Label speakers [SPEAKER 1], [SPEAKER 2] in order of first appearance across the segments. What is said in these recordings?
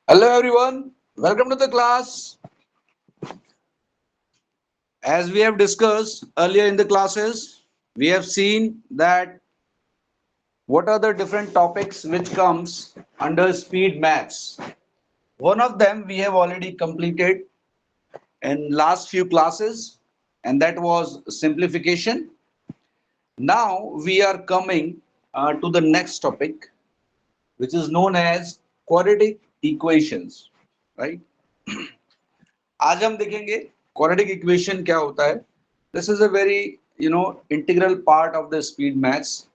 [SPEAKER 1] Hello everyone, welcome to the class. As we have discussed earlier in the classes, we have seen that what are the different topics which comes under speed maths. One of them we have already completed in last few classes, and that was simplification. Now we are coming to the next topic, which is known as quadratic equations, right? आज हम देखेंगे quadratic equation क्या होता है. This is a very integral part of the speed maths.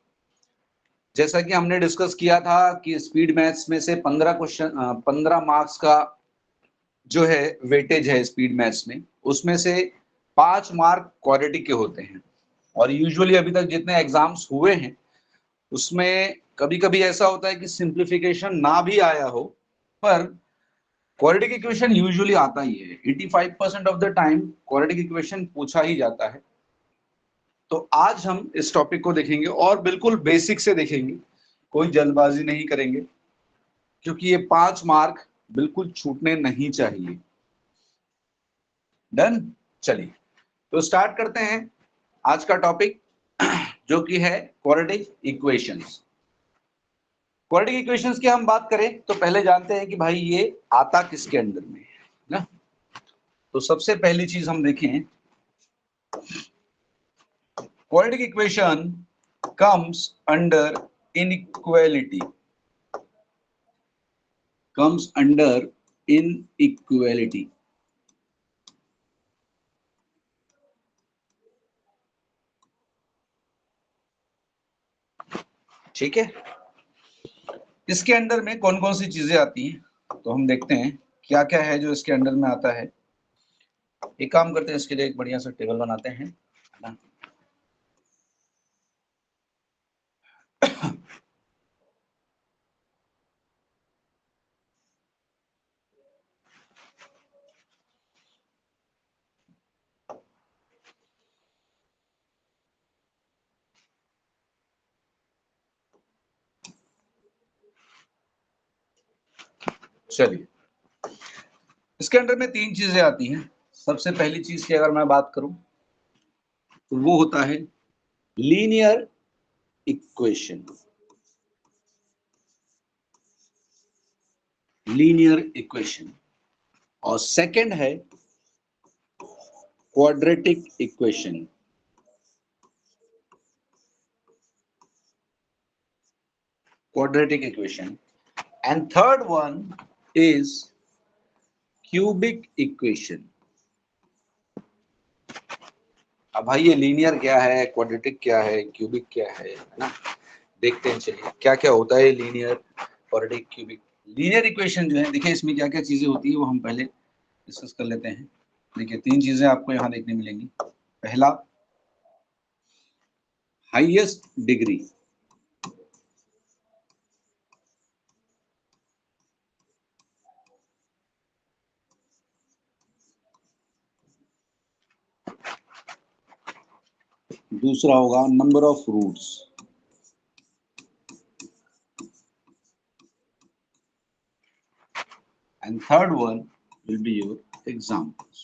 [SPEAKER 1] जैसा कि हमने discuss किया था कि स्पीड मैथ्स में से 15 मार्क्स का जो है वेटेज है स्पीड मैथ्स में, उसमें से 5 मार्क क्वाड्रेटिक के होते हैं. और यूजुअली अभी तक जितने एग्जाम्स हुए हैं उसमें कभी कभी ऐसा होता है कि सिंप्लीफिकेशन ना भी आया हो, पर क्वाड्रेटिक इक्वेशन यूजुअली आता ही है. 85% of the time quadratic equation पूछा ही जाता है. तो आज हम इस टॉपिक को देखेंगे और बिल्कुल बेसिक से देखेंगे, कोई जल्दबाजी नहीं करेंगे, क्योंकि ये 5 मार्क बिल्कुल छूटने नहीं चाहिए. डन. चलिए तो स्टार्ट करते हैं आज का टॉपिक, जो कि है क्वाड्रेटिक इक्वेशंस. क्वाड्रेटिक इक्वेशंस की हम बात करें तो पहले जानते हैं कि भाई ये आता किसके अंदर में है ना. तो सबसे पहली चीज हम देखें, quadratic equation comes under inequality. Comes under inequality. ठीक है. इसके अंदर में कौन कौन सी चीजें आती हैं, तो हम देखते हैं क्या क्या है जो इसके अंदर में आता है. एक काम करते हैं, इसके लिए एक बढ़िया सा टेबल बनाते हैं ना. चलिए, इसके अंदर में 3 चीजें आती हैं. सबसे पहली चीज की अगर मैं बात करूं तो वो होता है लीनियर इक्वेशन. Linear equation. और सेकंड है quadratic equation. Quadratic equation. And third one is cubic equation. अब भाई ये लीनियर क्या है, क्वाड्रेटिक क्या है, क्यूबिक क्या है ना, देखते हैं. चलिए क्या क्या होता है linear, quadratic, cubic. Linear equation जो है, देखिए इसमें क्या क्या चीजें होती है वो हम पहले डिस्कस कर लेते हैं. देखिए 3 चीजें आपको यहाँ देखने मिलेंगी. पहला, हाईएस्ट डिग्री. दूसरा होगा number of roots. And third one will be your examples.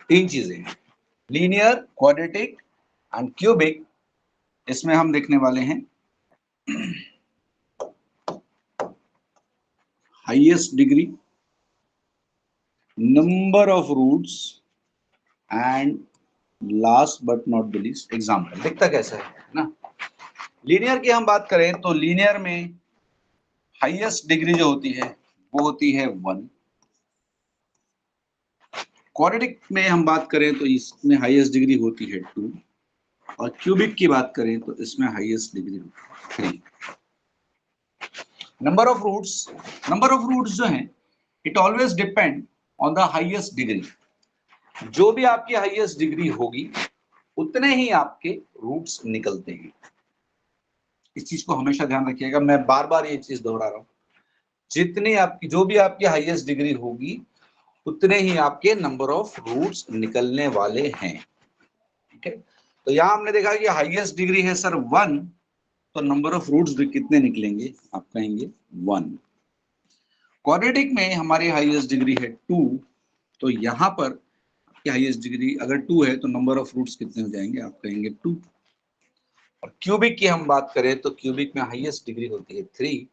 [SPEAKER 1] तीन चीजें हैं, लीनियर, क्वाड्रेटिक एंड क्यूबिक. इसमें हम देखने वाले हैं highest degree, number of roots and last but not the least example. दिखता कैसा है ना. लीनियर की हम बात करें तो लीनियर में हाईएस्ट डिग्री जो होती है वो होती है 1. क्वाड्रेटिक में हम बात करें तो इसमें हाईएस्ट डिग्री होती है 2. और क्यूबिक की बात करें तो इसमें हाईएस्ट डिग्री होती है 3. नंबर ऑफ रूट्स जो हैं, it always depend on the highest degree. जो भी आपकी हाईएस्ट डिग्री होगी उतने ही आपके रूट्स निकलते हैं. इस चीज को हमेशा ध्यान रखिएगा, मैं बार बार ये चीज दोहरा रहा हूं. जितनी आपकी जो भी आपकी हाईएस्ट डिग्री होगी उतने ही आपके नंबर ऑफ रूट्स निकलने वाले हैं. ठीक है. तो यहाँ हमने देखा कि हाईएस्ट डिग्री है सर 1, तो नंबर ऑफ रूट्स भी कितने निकलेंगे, आप कहेंगे 1। क्वाड्रेटिक में हमारी हाईएस्ट डिग्री है 2, तो यहाँ पर हाईएस्ट डिग्री अगर 2 है तो नंबर ऑफ रूट्स कितने हो जाएंगे, आप कहेंगे 2। और क्यूबिक की हम बात करें तो क्यूबिक में हाईएस्ट डिग्री होती है 3,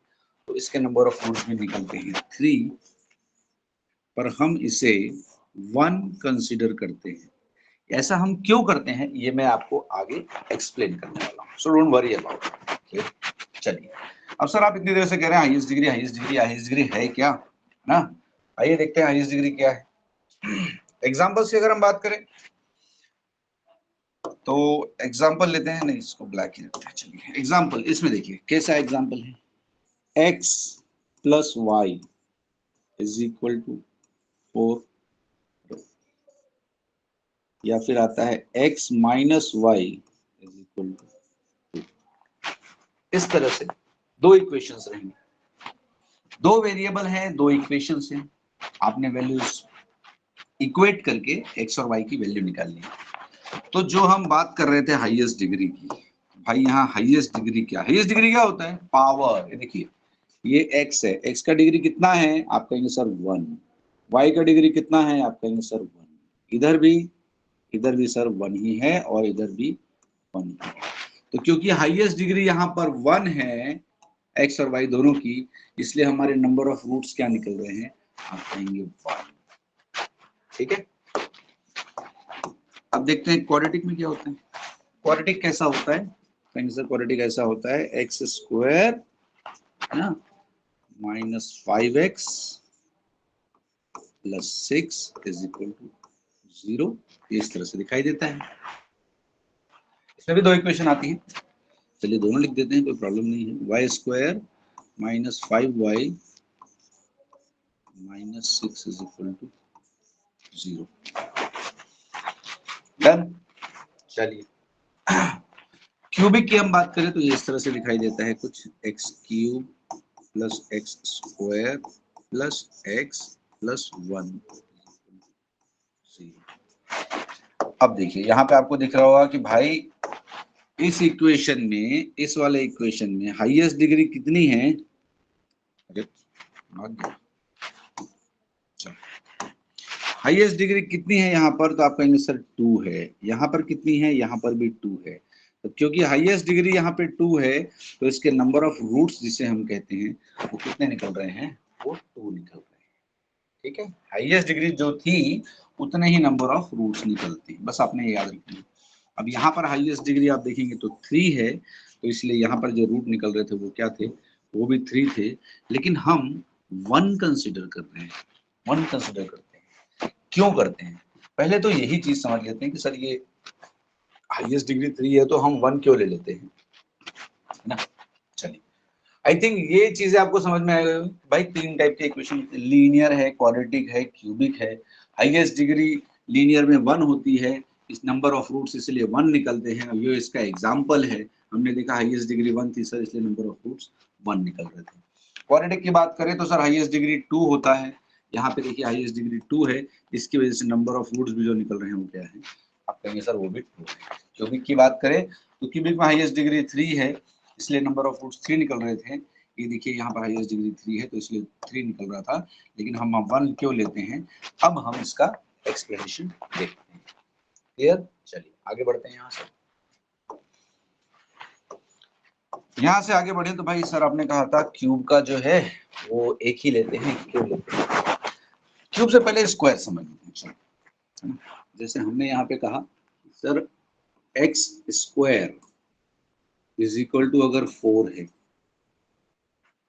[SPEAKER 1] तो इसके नंबर ऑफ रूट्स भी निकलते हैं 3, पर हम इसे 1 कंसीडर करते हैं। ऐसा हम क्यों करते हैं ये मैं आपको आगे एक्सप्लेन करने वाला हूँ, so don't worry about it. चलिए, अब सर आप इतनी देर से कह रहे हैं highest degree highest degree highest degree है क्या, ना, आइए देखते हैं हाईएस्ट डिग्री क्या है। एग्जांपल्स की अगर हम बात करें तो एग्जांपल लेते हैं, नहीं इसको ब्लैक ही रखते हैं। चलिए एग्जांपल, इसमें देखिए कैसा एग्जांपल है, x plus Y is equal to 4, या फिर आता है x minus Y is equal to 2। इस तरह से दो इक्वेशंस रहेंगे, दो वेरिएबल हैं, दो इक्वेशंस हैं, आपने वैल्यूज इक्वेट करके x और y की वैल्यू निकालनी है। तो जो हम बात कर रहे थे हाईएस्ट डिग्री की, भाई यहाँ हाईएस्ट डिग्री क्या, हाईएस्ट डिग्री क्या होता है, पावर। ये देखिए ये x है, x का डिग्री कितना है, आप कहेंगे सर 1, y का डिग्री कितना है, आप कहेंगे सर 1, इधर भी सर 1 ही है और इधर भी 1 ही है। तो क्योंकि हाईएस्ट डिग्री यहाँ पर 1 है x और y दोनों की, इसलिए हमारे नंबर ऑफ रूट्स क्या निकल रहे हैं, आप कहेंगे 1। ठीक है, अब देखते हैं क्वाड्रेटिक में क्या होता है। क्वाड्रेटिक कैसा होता है, कहेंगे सर क्वाड्रेटिक ऐसा होता है एक्स स्क्वायर है ना minus 5x plus 6 is equal to 0, इस तरह से दिखाई देता है। इसमें भी दो इक्वेशन आती है, चलिए दोनों लिख देते हैं, कोई प्रॉब्लम नहीं है। Y square minus 5y minus 6 is equal to 0। Done. चलिए क्यूबिक की हम बात करें तो ये इस तरह से दिखाई देता है कुछ, x cube plus x square plus x plus 1। अब देखिए यहाँ पे आपको दिख रहा होगा कि भाई इस इक्वेशन में, इस वाले इक्वेशन में हाईएस्ट डिग्री कितनी है, हाईएस्ट डिग्री कितनी है यहाँ पर, तो आप कहेंगे सर 2 है। यहाँ पर कितनी है, यहाँ पर भी 2 है। तो क्योंकि हाईएस्ट डिग्री यहाँ पे 2 है तो इसके नंबर ऑफ रूट्स जिसे हम कहते हैं वो कितने निकल रहे हैं, वो 2 निकल रहे हैं। ठीक है, हाईएस्ट डिग्री जो थी उतने ही नंबर ऑफ रूट्स निकलते हैं, बस आपने ये याद रखना है। अब यहाँ पर हाईएस्ट डिग्री आप देखेंगे तो 3 है, तो इसलिए यहाँ पर जो रूट निकल रहे थे वो क्या थे, वो भी 3 थे, लेकिन हम 1 कंसिडर कर रहे हैं, 1 कंसिडर करते हैं। क्यों करते हैं, पहले तो यही चीज समझ लेते हैं कि सर ये हाईएस्ट डिग्री 3 है तो हम 1 क्यों ले लेते हैं, है ना। चलिए आई थिंक ये चीजें आपको समझ में आएगा भाई। 3 टाइप के इक्वेशन, लीनियर है, क्वाड्रेटिक है, क्यूबिक है। हाईएस्ट डिग्री लीनियर में 1 होती है, इस नंबर ऑफ रूट्स इसलिए 1 निकलते हैं, ये इसका एग्जांपल है। हमने देखा हाईएस्ट डिग्री 1 थी सर, इसलिए नंबर ऑफ रूट्स 1 निकल रहे थे। क्वाड्रेटिक की बात करें तो सर हाईएस्ट डिग्री 2 होता है, यहाँ पे देखिए हाईएस्ट डिग्री 2 है, इसकी वजह से नंबर ऑफ रूट्स भी जो निकल रहे हैं वो क्या है, आप कहेंगे सर वो भी 2 है। क्यूबिक की बात करें तो क्यूबिक में हाईएस्ट डिग्री 3 है, इसलिए नंबर ऑफ रूट्स 3 निकल रहे थे। ये देखिए यहाँ पर हाईएस्ट डिग्री 3 है तो इसलिए 3 निकल रहा था, लेकिन हम 1 क्यों लेते हैं, अब हम इसका एक्सप्लेनेशन देखते हैं। क्लियर, चलिए आगे बढ़ते हैं। यहाँ से आगे बढ़े तो भाई सर आपने कहा था क्यूब का जो है वो एक ही लेते हैं, क्यों लेते हैं, क्यूब से पहले स्क्वायर समझ लेते हैं। जैसे हमने यहाँ पे कहा sir X square is equal to अगर 4 है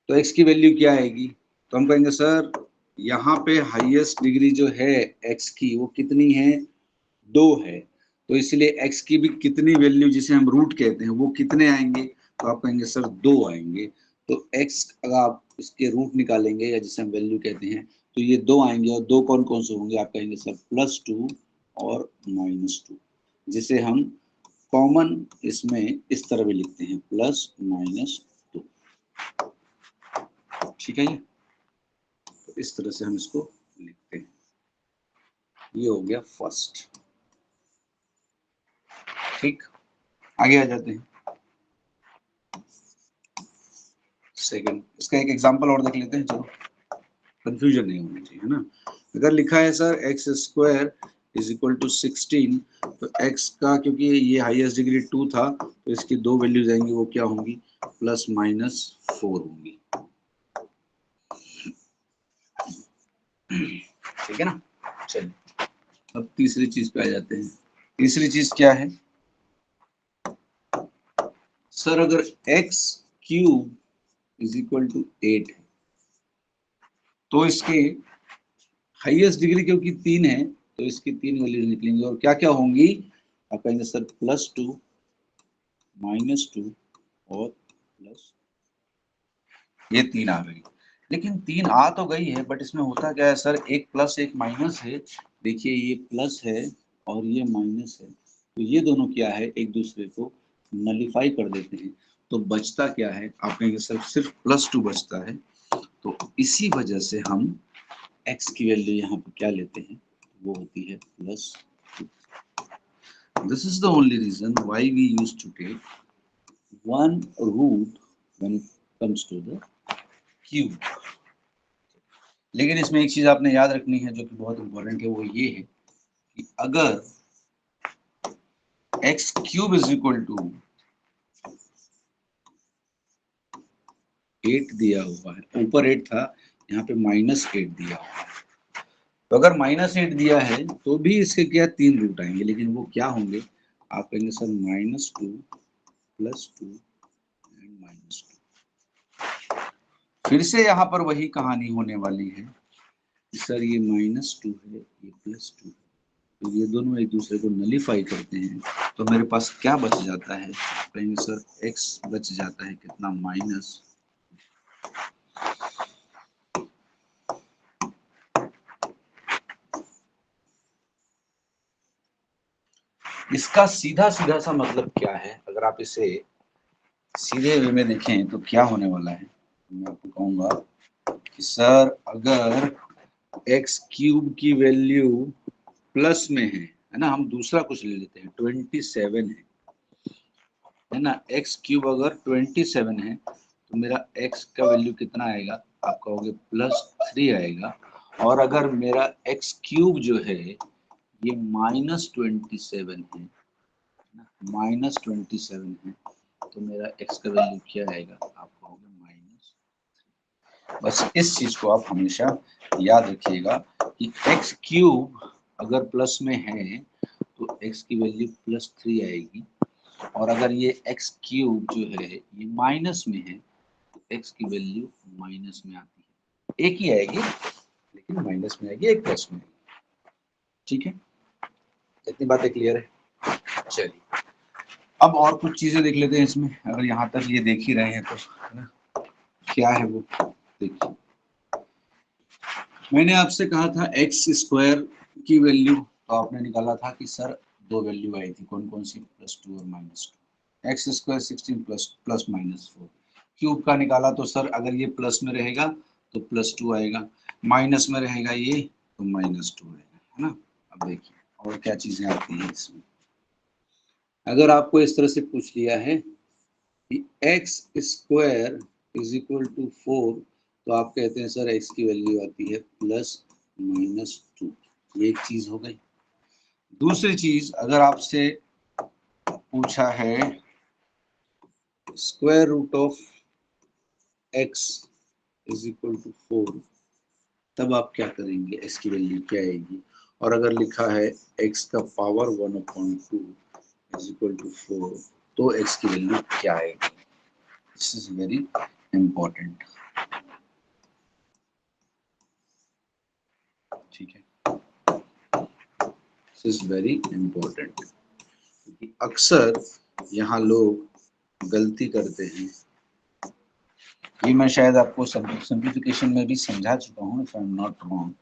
[SPEAKER 1] तो x की वैल्यू क्या आएगी, तो हम कहेंगे सर यहाँ पे हाईएस्ट डिग्री जो है x की वो कितनी है, 2 है, तो इसलिए x की भी कितनी वैल्यू जिसे हम रूट कहते हैं वो कितने आएंगे, तो आप कहेंगे सर 2 आएंगे। तो x अगर आप इसके रूट निकालेंगे या जिसे हम वैल्यू कहते हैं तो ये 2 आएंगे, और 2 कौन कौन से होंगे, आप कहेंगे सर +2 और -2, जिसे हम कॉमन इसमें इस तरह भी लिखते हैं +-2। ठीक है, तो इस तरह से हम इसको लिखते हैं। ये हो गया फर्स्ट, ठीक। आगे आ जाते हैं। सेकंड, इसका एक एग्जांपल और देख लेते हैं, चलो कंफ्यूजन नहीं होनी चाहिए, है ना। अगर लिखा है sir X square is equal to 16, तो एक्स का क्योंकि ये हाईएस्ट डिग्री 2 था, तो इसकी दो वैल्यूज आएंगी, वो क्या होंगी, प्लस माइनस 4 होंगी, ठीक है ना। चलिए अब तीसरी चीज पे आ जाते हैं। तीसरी चीज क्या है सर, अगर X cube is equal to 8 है, तो इसके हाईएस्ट डिग्री क्योंकि 3 है, तो इसकी 3 वैल्यूज निकलेंगी, और क्या क्या होंगी, आप कहेंगे सर +2, -2 और प्लस, ये 3 आ गई। लेकिन 3 आ तो गई है, बट इसमें होता क्या है सर, एक प्लस एक माइनस है। देखिए ये प्लस है और ये माइनस है, तो ये दोनों क्या है, एक दूसरे को नलीफाई कर देते हैं। तो बचता क्या है, आप कहेंगे सर सिर्फ +2 बचता है। तो इसी वजह से हम x की वैल्यू यहाँ पे क्या लेते हैं, वो होती है +2। This is the only reason why we used to take one root when it comes to the cube। लेकिन इसमें एक चीज आपने याद रखनी है जो कि बहुत इंपॉर्टेंट है, वो ये है कि अगर X cube is equal to 8 दिया हुआ है, ऊपर 8 था, यहाँ पे -8 दिया हुआ है, तो अगर -8 दिया है तो भी इसके क्या 3 रूट आएंगे, लेकिन वो क्या होंगे, आप कहेंगे सर -2 +2 एंड -2। फिर से यहाँ पर वही कहानी होने वाली है, सर ये -2 है, ये +2 है, तो ये दोनों एक दूसरे को नलीफाई करते हैं, तो मेरे पास क्या बच जाता है, कहेंगे सर x बच जाता है कितना, माइनस, इसका सीधा सीधा सा मतलब क्या है, अगर आप इसे सीधे वे में देखें तो क्या होने वाला है, मैं आपको कहूंगा कि सर अगर एक्स क्यूब की वैल्यू प्लस में है ना, हम दूसरा कुछ ले लेते हैं, 27 है ना, एक्स क्यूब अगर 27 है, तो मेरा एक्स का वैल्यू कितना आएगा, आप कहोगे +3 आएगा। और अगर मेरा एक्स क्यूब जो है ये -27 है, -27 है, तो मेरा एक्स का वैल्यू क्या आएगा, आप कहोगे माइनस। बस इस चीज को आप हमेशा याद रखिएगा कि एक्स क्यूब अगर प्लस में है तो एक्स की वैल्यू +3 आएगी, और अगर ये एक्स क्यूब जो है ये माइनस में है, तो एक्स की वैल्यू माइनस में आती है, एक ही आएगी लेकिन माइनस में आएगी, एक प्लस में आएगी, ठीक है। इतनी बातें क्लियर है। चलिए अब और कुछ चीजें देख लेते हैं इसमें, अगर यहाँ तक ये देख ही रहे हैं तो, है ना, क्या है वो देखिए। मैंने आपसे कहा था एक्स स्क्वायर की वैल्यू, तो आपने निकाला था कि सर दो वैल्यू आई थी, कौन कौन सी, +2 और -2। X square 16 plus -4। क्यूब का निकाला तो सर अगर ये प्लस में रहेगा तो +2 आएगा, माइनस में रहेगा ये तो -2 आएगा, है ना। अब देखिए और क्या चीजें आती हैं इसमें, अगर आपको इस तरह से पूछ लिया है कि X square is equal to 4, तो आप कहते हैं सर एक्स की वैल्यू आती है +-2, ये एक चीज हो गई। दूसरी चीज अगर आपसे पूछा है square root of X is equal to 4, तब आप क्या करेंगे, एक्स की वैल्यू क्या आएगी, और अगर लिखा है एक्स का पावर 1/2 इज इक्वल टू 4, तो एक्स की वैल्यू क्या आएगी। दिस इज वेरी इंपॉर्टेंट, ठीक है, दिस इज वेरी इंपॉर्टेंट, क्योंकि अक्सर यहाँ लोग गलती करते हैं। ये मैं शायद आपको सिंप्लीफिकेशन में भी समझा चुका हूँ, if I am not wrong.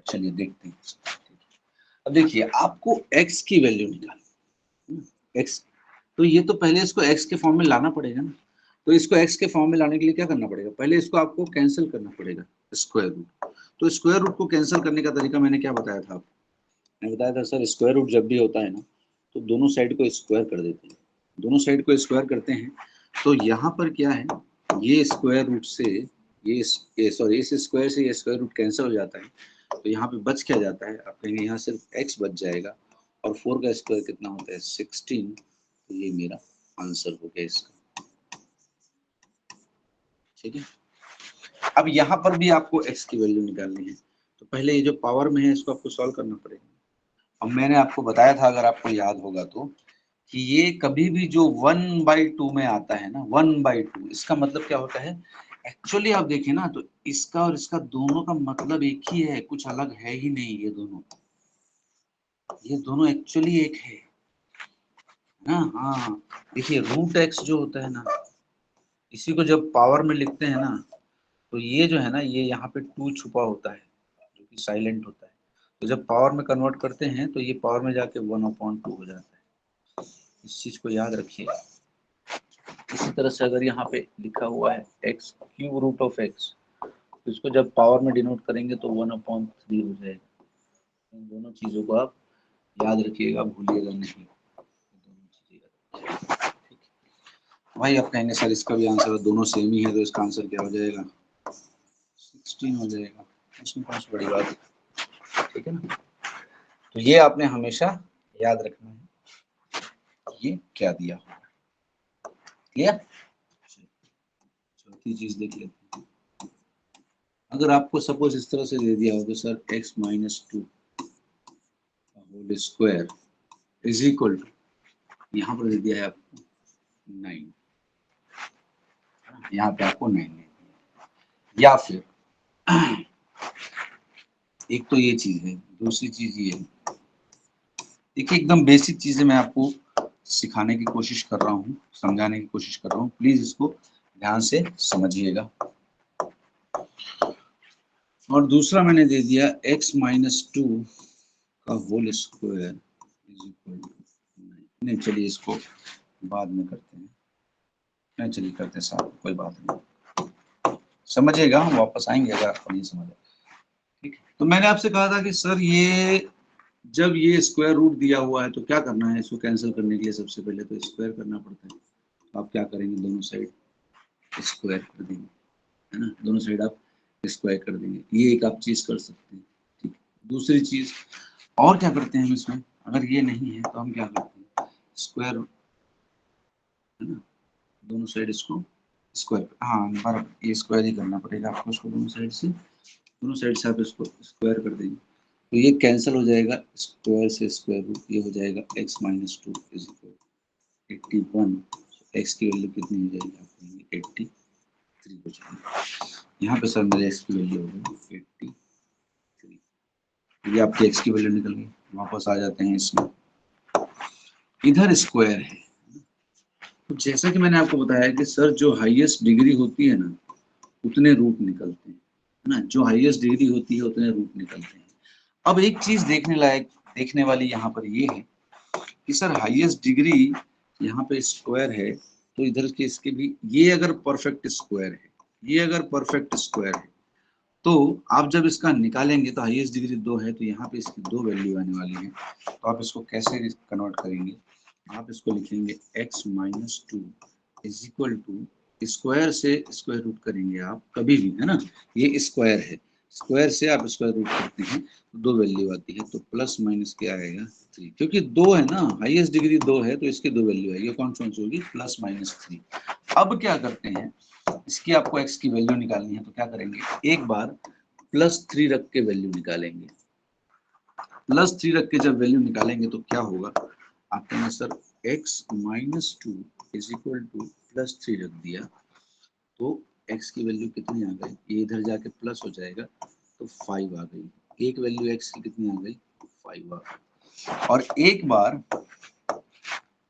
[SPEAKER 1] चलिए देखते हैं। अब देखिए आपको x की वैल्यू निकालनी, x, तो ये तो पहले इसको x के फॉर्म में लाना पड़ेगा ना, तो इसको x के फॉर्म में लाने के लिए क्या करना पड़ेगा, पहले इसको आपको कैंसिल करना पड़ेगा, स्क्वायर रूट। तो स्क्वायर रूट को कैंसिल करने का तरीका मैंने क्या बताया था आपको, मैंने बताया था सर स्क्वायर रूट जब भी होता है ना, तो दोनों साइड को स्क्वायर कर देते हैं, दोनों साइड को स्क्वायर करते हैं तो यहाँ पर क्या है, ये स्क्वायर रूट से ये सॉरी इस स्क्वायर से ये स्क्वायर रूट कैंसिल हो जाता है, तो यहाँ पे बच क्या जाता है, आप कहेंगे यहाँ सिर्फ x बच जाएगा और 4 का स्क्वायर कितना होता है 16, तो ये मेरा आंसर हो गया इसका। ठीक है, अब यहाँ पर भी आपको x की वैल्यू निकालनी है, तो पहले ये जो पावर में है इसको आपको सॉल्व करना पड़ेगा। अब मैंने आपको बताया था, अगर आपको याद होगा तो, कि ये कभी भी जो 1/2 में आता है ना, 1/2, इसका मतलब क्या होता है, एक्चुअली आप देखें ना तो इसका और इसका दोनों का मतलब एक ही है, कुछ अलग है ही नहीं। ये दोनों एक्चुअली एक है ना। हाँ, देखिए रूट एक्स जो होता है ना, इसी को जब पावर में लिखते हैं ना, तो ये जो है ना, ये यहाँ पे 2 छुपा होता है जो कि साइलेंट होता है, तो जब पावर में कन्वर्ट करते हैं तो ये पावर में जाके 1/2 हो जाता है। इस चीज को याद रखिए। इसी तरह से अगर यहाँ पे लिखा हुआ है X cube root of X, तो इसको जब पावर में डिनोट करेंगे तो 1/3 हो जाएगा। इन दोनों चीजों को आप याद रखिएगा, भूलिएगा नहीं। दोनों चीजें याद रखिएगा। ठीक है भाई, आप कहेंगे सर इसका भी आंसर दोनों सेम ही है, तो इसका आंसर क्या हो जाएगा 16 हो जाएगा, इसमें कौन सी बड़ी बात है। ठीक है ना, तो ये आपने हमेशा याद रखना है, ये क्या दिया होगा। क्लियर। चौथी चीज देख लेते हैं, अगर आपको सपोज इस तरह से दे दिया हो तो sir x-2 whole square is equal to, यहाँ पर दे दिया है आपको 9, यहाँ पे आपको 9 दे दिया, या फिर एक तो ये चीज है, दूसरी चीज ये है, देखिए एकदम बेसिक चीजें मैं आपको सिखाने की कोशिश कर रहा हूँ, समझाने की कोशिश कर रहा हूँ, प्लीज इसको ध्यान से समझिएगा। और दूसरा मैंने दे दिया x-2 का whole square is equal to, नहीं चलिए इसको बाद में करते हैं, नहीं चलिए करते हैं साथ, कोई बात नहीं, समझिएगा, हम वापस आएंगे अगर आपको नहीं समझ। ठीक है, तो मैंने आपसे कहा था कि सर ये जब ये स्क्वायर रूट दिया हुआ है तो क्या करना है, इसको कैंसिल करने के लिए सबसे पहले तो स्क्वायर करना पड़ता है। तो आप क्या करेंगे, दोनों साइड स्क्वायर कर देंगे, है ना, दोनों साइड आप स्क्वायर कर देंगे, ये एक आप चीज कर सकते हैं। ठीक, दूसरी चीज और क्या करते हैं हम इसमें, अगर ये नहीं है तो हम क्या करते हैं, स्क्वायर, है ना, दोनों साइड इसको स्क्वायर, हाँ बराबर, ये स्क्वायर ही करना पड़ेगा आपको इसको, दोनों साइड से आप इसको स्क्वायर कर देंगे, तो ये कैंसिल हो जाएगा, स्क्वायर से स्क्वायर रूट, ये हो जाएगा x-2 इज इक्वल 81, एक्स की वैल्यू कितनी हो जाएगी, आप कहेंगे 83 हो जाएगी। यहाँ पे सर मेरे एक्स की वैल्यू हो गई 83, ये आपकी एक्स की वैल्यू निकल गई। वापस आ जाते हैं इसमें, इधर स्क्वायर है, तो जैसा कि मैंने आपको बताया कि सर जो हाईएस्ट डिग्री होती है ना, उतने रूट निकलते हैं, है ना, जो हाईएस्ट डिग्री होती है उतने रूट निकलते हैं। अब एक चीज देखने वाली यहाँ पर ये है कि सर हाईएस्ट डिग्री यहाँ पे स्क्वायर है, तो इधर के इसके भी, ये अगर परफेक्ट स्क्वायर है, ये अगर परफेक्ट स्क्वायर है, तो आप जब इसका निकालेंगे तो हाईएस्ट डिग्री 2 है, तो यहाँ पे इसकी 2 वैल्यू आने वाली है, तो आप इसको कैसे कन्वर्ट करेंगे, आप इसको लिखेंगे x-2 is equal to, square से स्क्वायर रूट करेंगे आप कभी भी, है ना, ये स्क्वायर है, स्क्वायर से आप स्क्वायर रूट करते हैं तो 2 वैल्यू आती है, तो प्लस माइनस क्या आएगा 3, क्योंकि 2 है ना, हाईएस्ट डिग्री 2 है तो इसकी 2 वैल्यू आएगी, कौन सी होगी +-3। अब क्या करते हैं, इसकी आपको x की वैल्यू निकालनी है, तो क्या करेंगे, एक बार +3 रख के वैल्यू निकालेंगे, +3 रख के जब वैल्यू निकालेंगे तो क्या होगा, आप कहेंगे sir x-2 is equal to +3 रख दिया, तो x की वैल्यू कितनी आ गई, ये इधर जाके प्लस हो जाएगा, तो 5 आ गई, एक वैल्यू x की कितनी आ गई 5 आ गई। और एक बार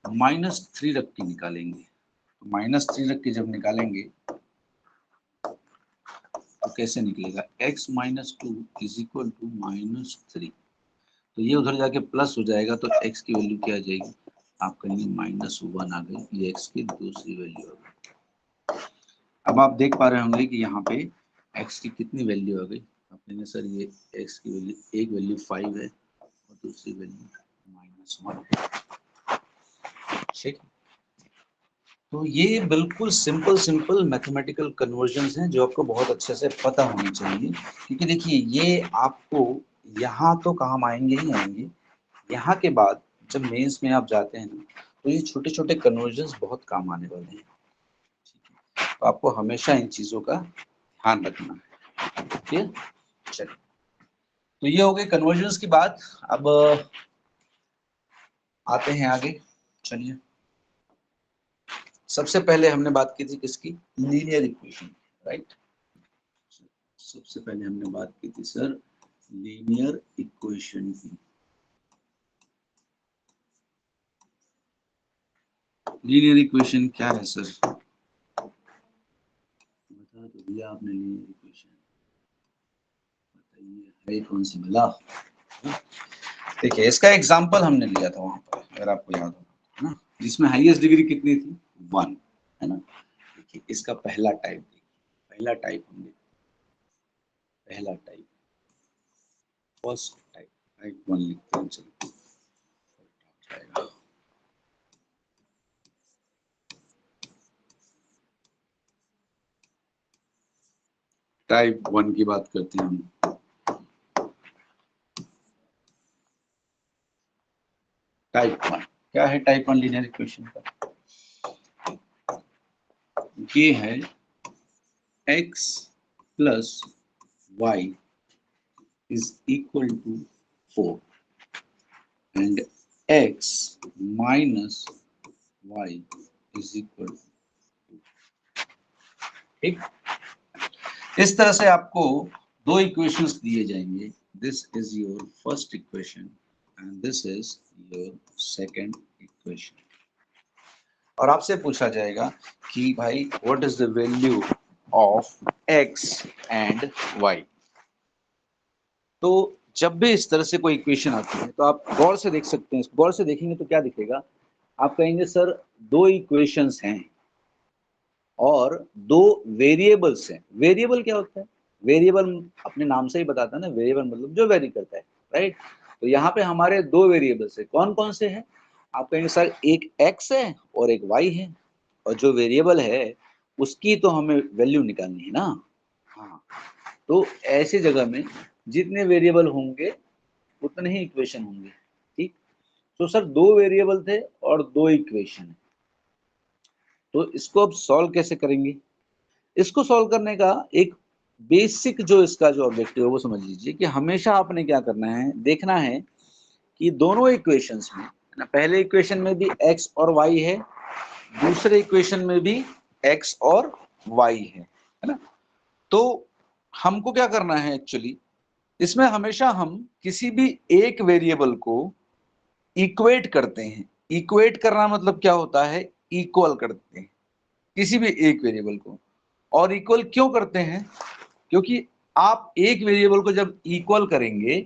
[SPEAKER 1] -3 रख के निकालेंगे, तो -3 रख के जब निकालेंगे तो कैसे निकलेगा, x-2 इज इक्वल टू -3, तो ये उधर जाके प्लस हो जाएगा, तो x की वैल्यू क्या आ जाएगी, आप कहेंगे -1 आ गई, ये x की दूसरी वैल्यू आ गई। अब आप देख पा रहे होंगे कि यहाँ पे x की कितनी वैल्यू आ गई, आप कहेंगे सर ये x की वैल्यू, एक वैल्यू 5 है और दूसरी वैल्यू -1 है। ठीक, तो ये बिल्कुल सिंपल मैथमेटिकल कन्वर्जन्स हैं जो आपको बहुत अच्छे से पता होनी चाहिए, क्योंकि देखिए ये आपको यहाँ तो काम आएंगे ही आएंगे, यहाँ के बाद जब मेंस में आप जाते हैं ना, तो ये छोटे छोटे कन्वर्जन्स बहुत काम आने वाले हैं। तो आपको हमेशा इन चीज़ों का ध्यान रखना है। ठीक है, चलिए, तो ये हो गए कन्वर्जन्स की बात। अब आते हैं आगे। चलिए, सबसे पहले हमने बात की थी किसकी? Linear equation, right. सबसे पहले हमने बात की थी सर लीनियर इक्वेशन की। लीनियर इक्वेशन क्या है सर? बता तो दिया आपने लीनियर इक्वेशन, बताइए है कौन सी भला? देखिए, इसका एग्जांपल हमने लिया था वहां पर, अगर आपको याद हो, है ना, जिसमें हाईएस्ट डिग्री कितनी थी? 1, है ना। देखिए, इसका पहला टाइप, पहला टाइप हम देखते, पहला टाइप, फर्स्ट टाइप, टाइप 1 लिखते हैं। चलिए, टाइप 1 की बात करते हैं हम। टाइप 1 क्या है? टाइप 1 लीनियर इक्वेशन का ये है x plus y is equal to 4 and x minus y is equal to 2। ठीक, इस तरह से आपको दो इक्वेशंस दिए जाएंगे। This is your first equation and this is your second equation, और आपसे पूछा जाएगा कि भाई what is the value of x and y। तो जब भी इस तरह से कोई इक्वेशन आती है तो आप गौर से देख सकते हैं। गौर से देखेंगे तो क्या दिखेगा? आप कहेंगे सर दो इक्वेशंस हैं और दो वेरिएबल्स हैं। वेरिएबल क्या होता है? वेरिएबल अपने नाम से ही बताता है ना, वेरिएबल मतलब जो वेरी करता है, राइट। तो यहाँ पे हमारे दो वेरिएबल्स है, कौन कौन से हैं? आप कहेंगे सर एक x है और एक y है, और जो वेरिएबल है उसकी तो हमें वैल्यू निकालनी है ना। हाँ, तो ऐसी जगह में जितने वेरिएबल होंगे उतने ही इक्वेशन होंगे। ठीक, तो सर दो वेरिएबल थे और दो इक्वेशन है, तो इसको अब सॉल्व कैसे करेंगे? इसको सॉल्व करने का एक बेसिक जो इसका जो ऑब्जेक्टिव है वो समझ लीजिए कि हमेशा आपने क्या करना है, देखना है कि दोनों इक्वेशंस में ना, पहले इक्वेशन में भी x और y है, दूसरे इक्वेशन में भी x और y है ना। तो हमको क्या करना है एक्चुअली, इसमें हमेशा हम किसी भी एक वेरिएबल को इक्वेट करते हैं। इक्वेट करना मतलब क्या होता है? इक्वल करते हैं किसी भी एक वेरिएबल को। और इक्वल क्यों करते हैं? क्योंकि आप एक वेरिएबल को जब इक्वल करेंगे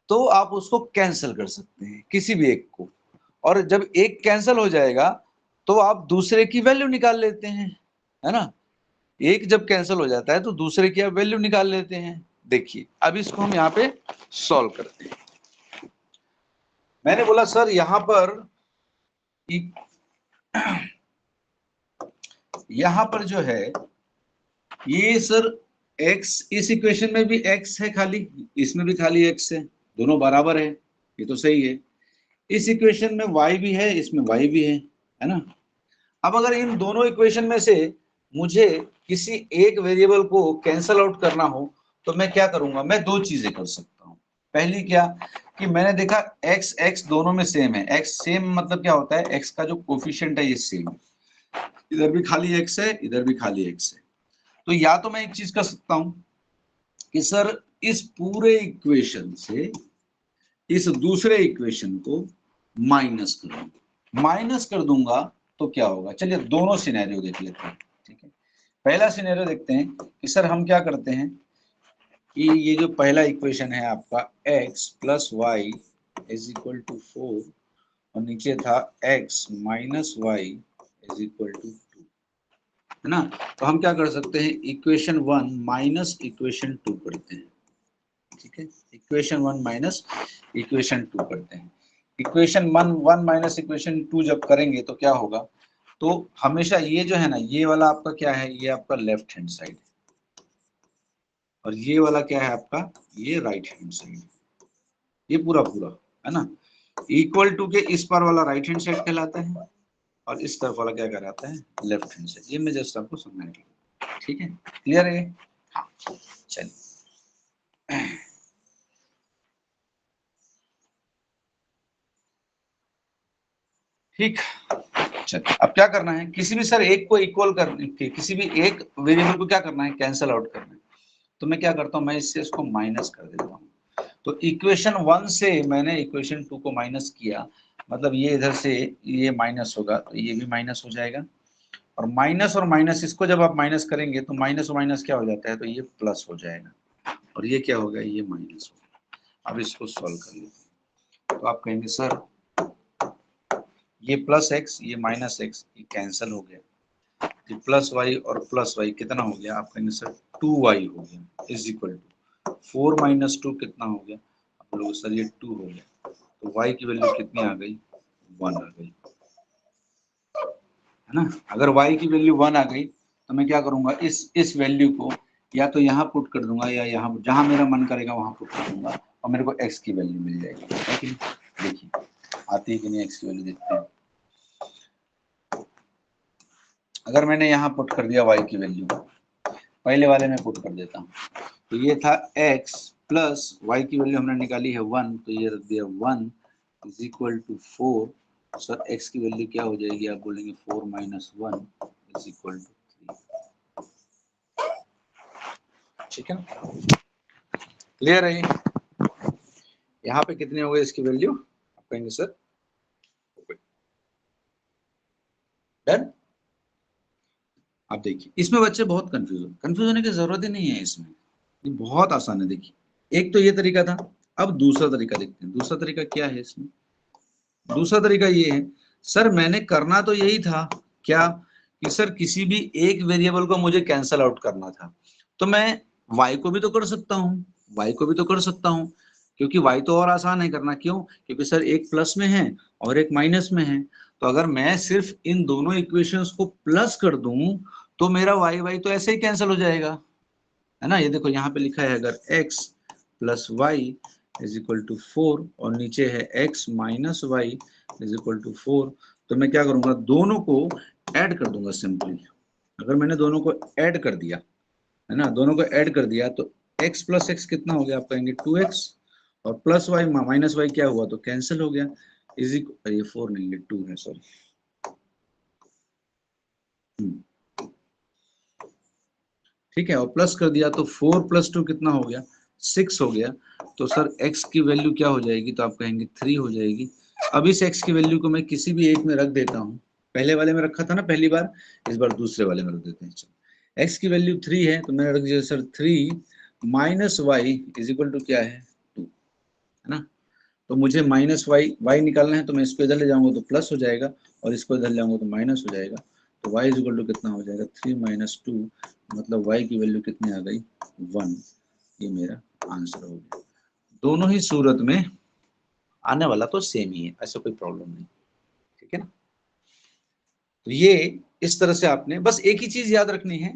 [SPEAKER 1] तो आप उसको कैंसिल कर सकते हैं, किसी भी एक को, और जब एक कैंसिल हो जाएगा तो आप दूसरे की वैल्यू निकाल लेते हैं, है ना। एक जब कैंसिल हो जाता है तो दूसरे की आप वैल्यू निकाल लेते हैं। देखिए, अब इसको हम यहाँ पे सॉल्व करते हैं। मैंने बोला सर यहाँ पर यहाँ पर जो है ये सर x, इस इक्वेशन में भी x है खाली, इसमें भी खाली x है, दोनों बराबर है, ये तो सही है। इस इक्वेशन में y भी है, इसमें y भी है ना। अब अगर इन दोनों इक्वेशन में से मुझे किसी एक वेरिएबल को कैंसल आउट करना हो तो मैं क्या करूंगा? मैं दो चीजें कर सकता हूँ। पहली क्या कि मैंने देखा x दोनों में सेम है। x सेम मतलब क्या होता है? x का जो कोफिशिएंट है ये सेम है, इधर भी खाली x है, इधर भी खाली x है। तो या तो मैं एक चीज कर सकता हूं कि सर इस पूरे इक्वेशन से इस दूसरे इक्वेशन को माइनस करूंगा। माइनस कर दूंगा तो क्या होगा? चलिए दोनों सिनेरियो देख लेते हैं। ठीक है, पहला सिनेरियो देखते हैं कि सर हम क्या करते हैं कि ये जो पहला इक्वेशन है आपका x plus Y is equal to 4 और नीचे था x minus Y is equal to 2, है ना। तो हम क्या कर सकते हैं? इक्वेशन 1 माइनस इक्वेशन 2 करते हैं। ठीक है, इक्वेशन 1 माइनस इक्वेशन 2 करते हैं। इक्वेशन 1 माइनस इक्वेशन 2 जब करेंगे तो क्या होगा? तो हमेशा ये जो है ना, ये वाला आपका क्या है, ये आपका लेफ्ट हैंड साइड, और ये वाला क्या है आपका, ये राइट हैंड साइड, ये पूरा पूरा है ना। इक्वल टू के इस पर वाला राइट हैंड साइड कहलाता है, और इस तरफ वाला क्या कहलाता है, लेफ्ट हैंड साइड। ये मैं जस्ट आपको समझाने के लिए, ठीक है, क्लियर है। हाँ, चलिए ठीक। चलिए अब क्या करना है, किसी भी सर एक को इक्वल करने के, किसी भी एक वेरिएबल को क्या करना है, कैंसल आउट करना है। तो मैं क्या करता हूँ, मैं इससे इसको माइनस कर देता हूँ। तो इक्वेशन 1 से मैंने इक्वेशन 2 को माइनस किया, मतलब ये इधर से ये माइनस होगा तो ये भी माइनस हो जाएगा, और माइनस इसको जब आप माइनस करेंगे तो माइनस और माइनस क्या हो जाता है, तो ये प्लस हो जाएगा, और ये क्या हो गया, ये माइनस हो गया। अब इसको सॉल्व कर लेते हैं, तो आप कहेंगे सर ये प्लस एक्स, ये माइनस एक्स, ये कैंसिल हो गया, ये प्लस वाई और प्लस वाई कितना हो गया, आप कहेंगे सर 2y हो गया, इज इक्वल टू 4 माइनस 2 कितना हो गया, आप लोग सर ये 2 हो गया, तो y की वैल्यू कितनी आ गई, 1 आ गई, है ना। अगर y की वैल्यू 1 आ गई तो मैं क्या करूंगा, इस वैल्यू को या तो यहाँ पुट कर दूंगा, या यहाँ जहां मेरा मन करेगा वहां पुट कर दूंगा, और मेरे को x की वैल्यू मिल जाएगी, है कि नहीं। देखिए आती है कि नहीं, x की वैल्यू देखते हैं। अगर मैंने यहाँ पुट कर दिया y की वैल्यू, पहले वाले में पुट कर देता हूँ, तो ये था x प्लस y की वैल्यू हमने निकाली है 1, तो ये रख दिया 1 is equal to 4। Sir x की वैल्यू क्या हो जाएगी, आप बोलेंगे 4 माइनस 1 इज इक्वल टू 3। ठीक है ना, क्लियर है। यहाँ पे कितने हो गए इसकी वैल्यू, आप कहेंगे सर डन। आप देखिए इसमें बच्चे बहुत कंफ्यूज होने की जरूरत ही नहीं है, इसमें ये बहुत आसान है। देखिए एक तो ये तरीका था, अब दूसरा तरीका देखते हैं। दूसरा तरीका क्या है इसमें, दूसरा तरीका ये है, सर मैंने करना तो यही था क्या, कि सर किसी भी एक वेरिएबल को मुझे कैंसल आउट करना था, तो मैं y को भी तो कर सकता हूँ, y को भी तो कर सकता हूँ, क्योंकि y तो और आसान है करना। क्यों, क्योंकि सर एक प्लस में है और एक माइनस में है, तो अगर मैं सिर्फ इन दोनों इक्वेशंस को प्लस कर दूं तो मेरा y तो ऐसे ही कैंसिल हो जाएगा, है ना। ये देखो यहाँ पे लिखा है, अगर x plus Y is equal to 4 और नीचे है x minus Y is equal to 4, तो मैं क्या करूंगा, दोनों को ऐड कर दूंगा सिंपली। अगर मैंने दोनों को ऐड कर दिया, है ना, दोनों को ऐड कर दिया, तो x प्लस एक्स कितना हो गया, आप कहेंगे 2x, और प्लस वाई माइनस वाई क्या हुआ, तो कैंसिल हो गया, इज इक्वल, ये 4 नहीं, ये 2 है, सॉरी। ठीक है, और प्लस कर दिया तो 4 प्लस 2 कितना हो गया, 6 हो गया। तो सर x की वैल्यू क्या हो जाएगी, तो आप कहेंगे 3 हो जाएगी। अब इस x की वैल्यू को मैं किसी भी एक में रख देता हूँ, पहले वाले में रखा था ना पहली बार, इस बार दूसरे वाले में रख देते हैं। चलो x की वैल्यू 3 है, तो मैंने रख दिया sir 3 minus Y is equal to क्या है, 2, है ना। तो मुझे माइनस वाई निकालना है, तो मैं इसको इधर ले जाऊंगा तो प्लस हो जाएगा, और इसको इधर ले जाऊंगा तो माइनस हो जाएगा। तो y इज इक्वल टू कितना हो जाएगा, 3 माइनस 2, मतलब y की वैल्यू कितनी आ गई, 1। ये मेरा आंसर हो गया। दोनों ही सूरत में आने वाला तो सेम ही है, ऐसा कोई प्रॉब्लम नहीं, ठीक है ना। तो ये इस तरह से आपने बस एक ही चीज याद रखनी है,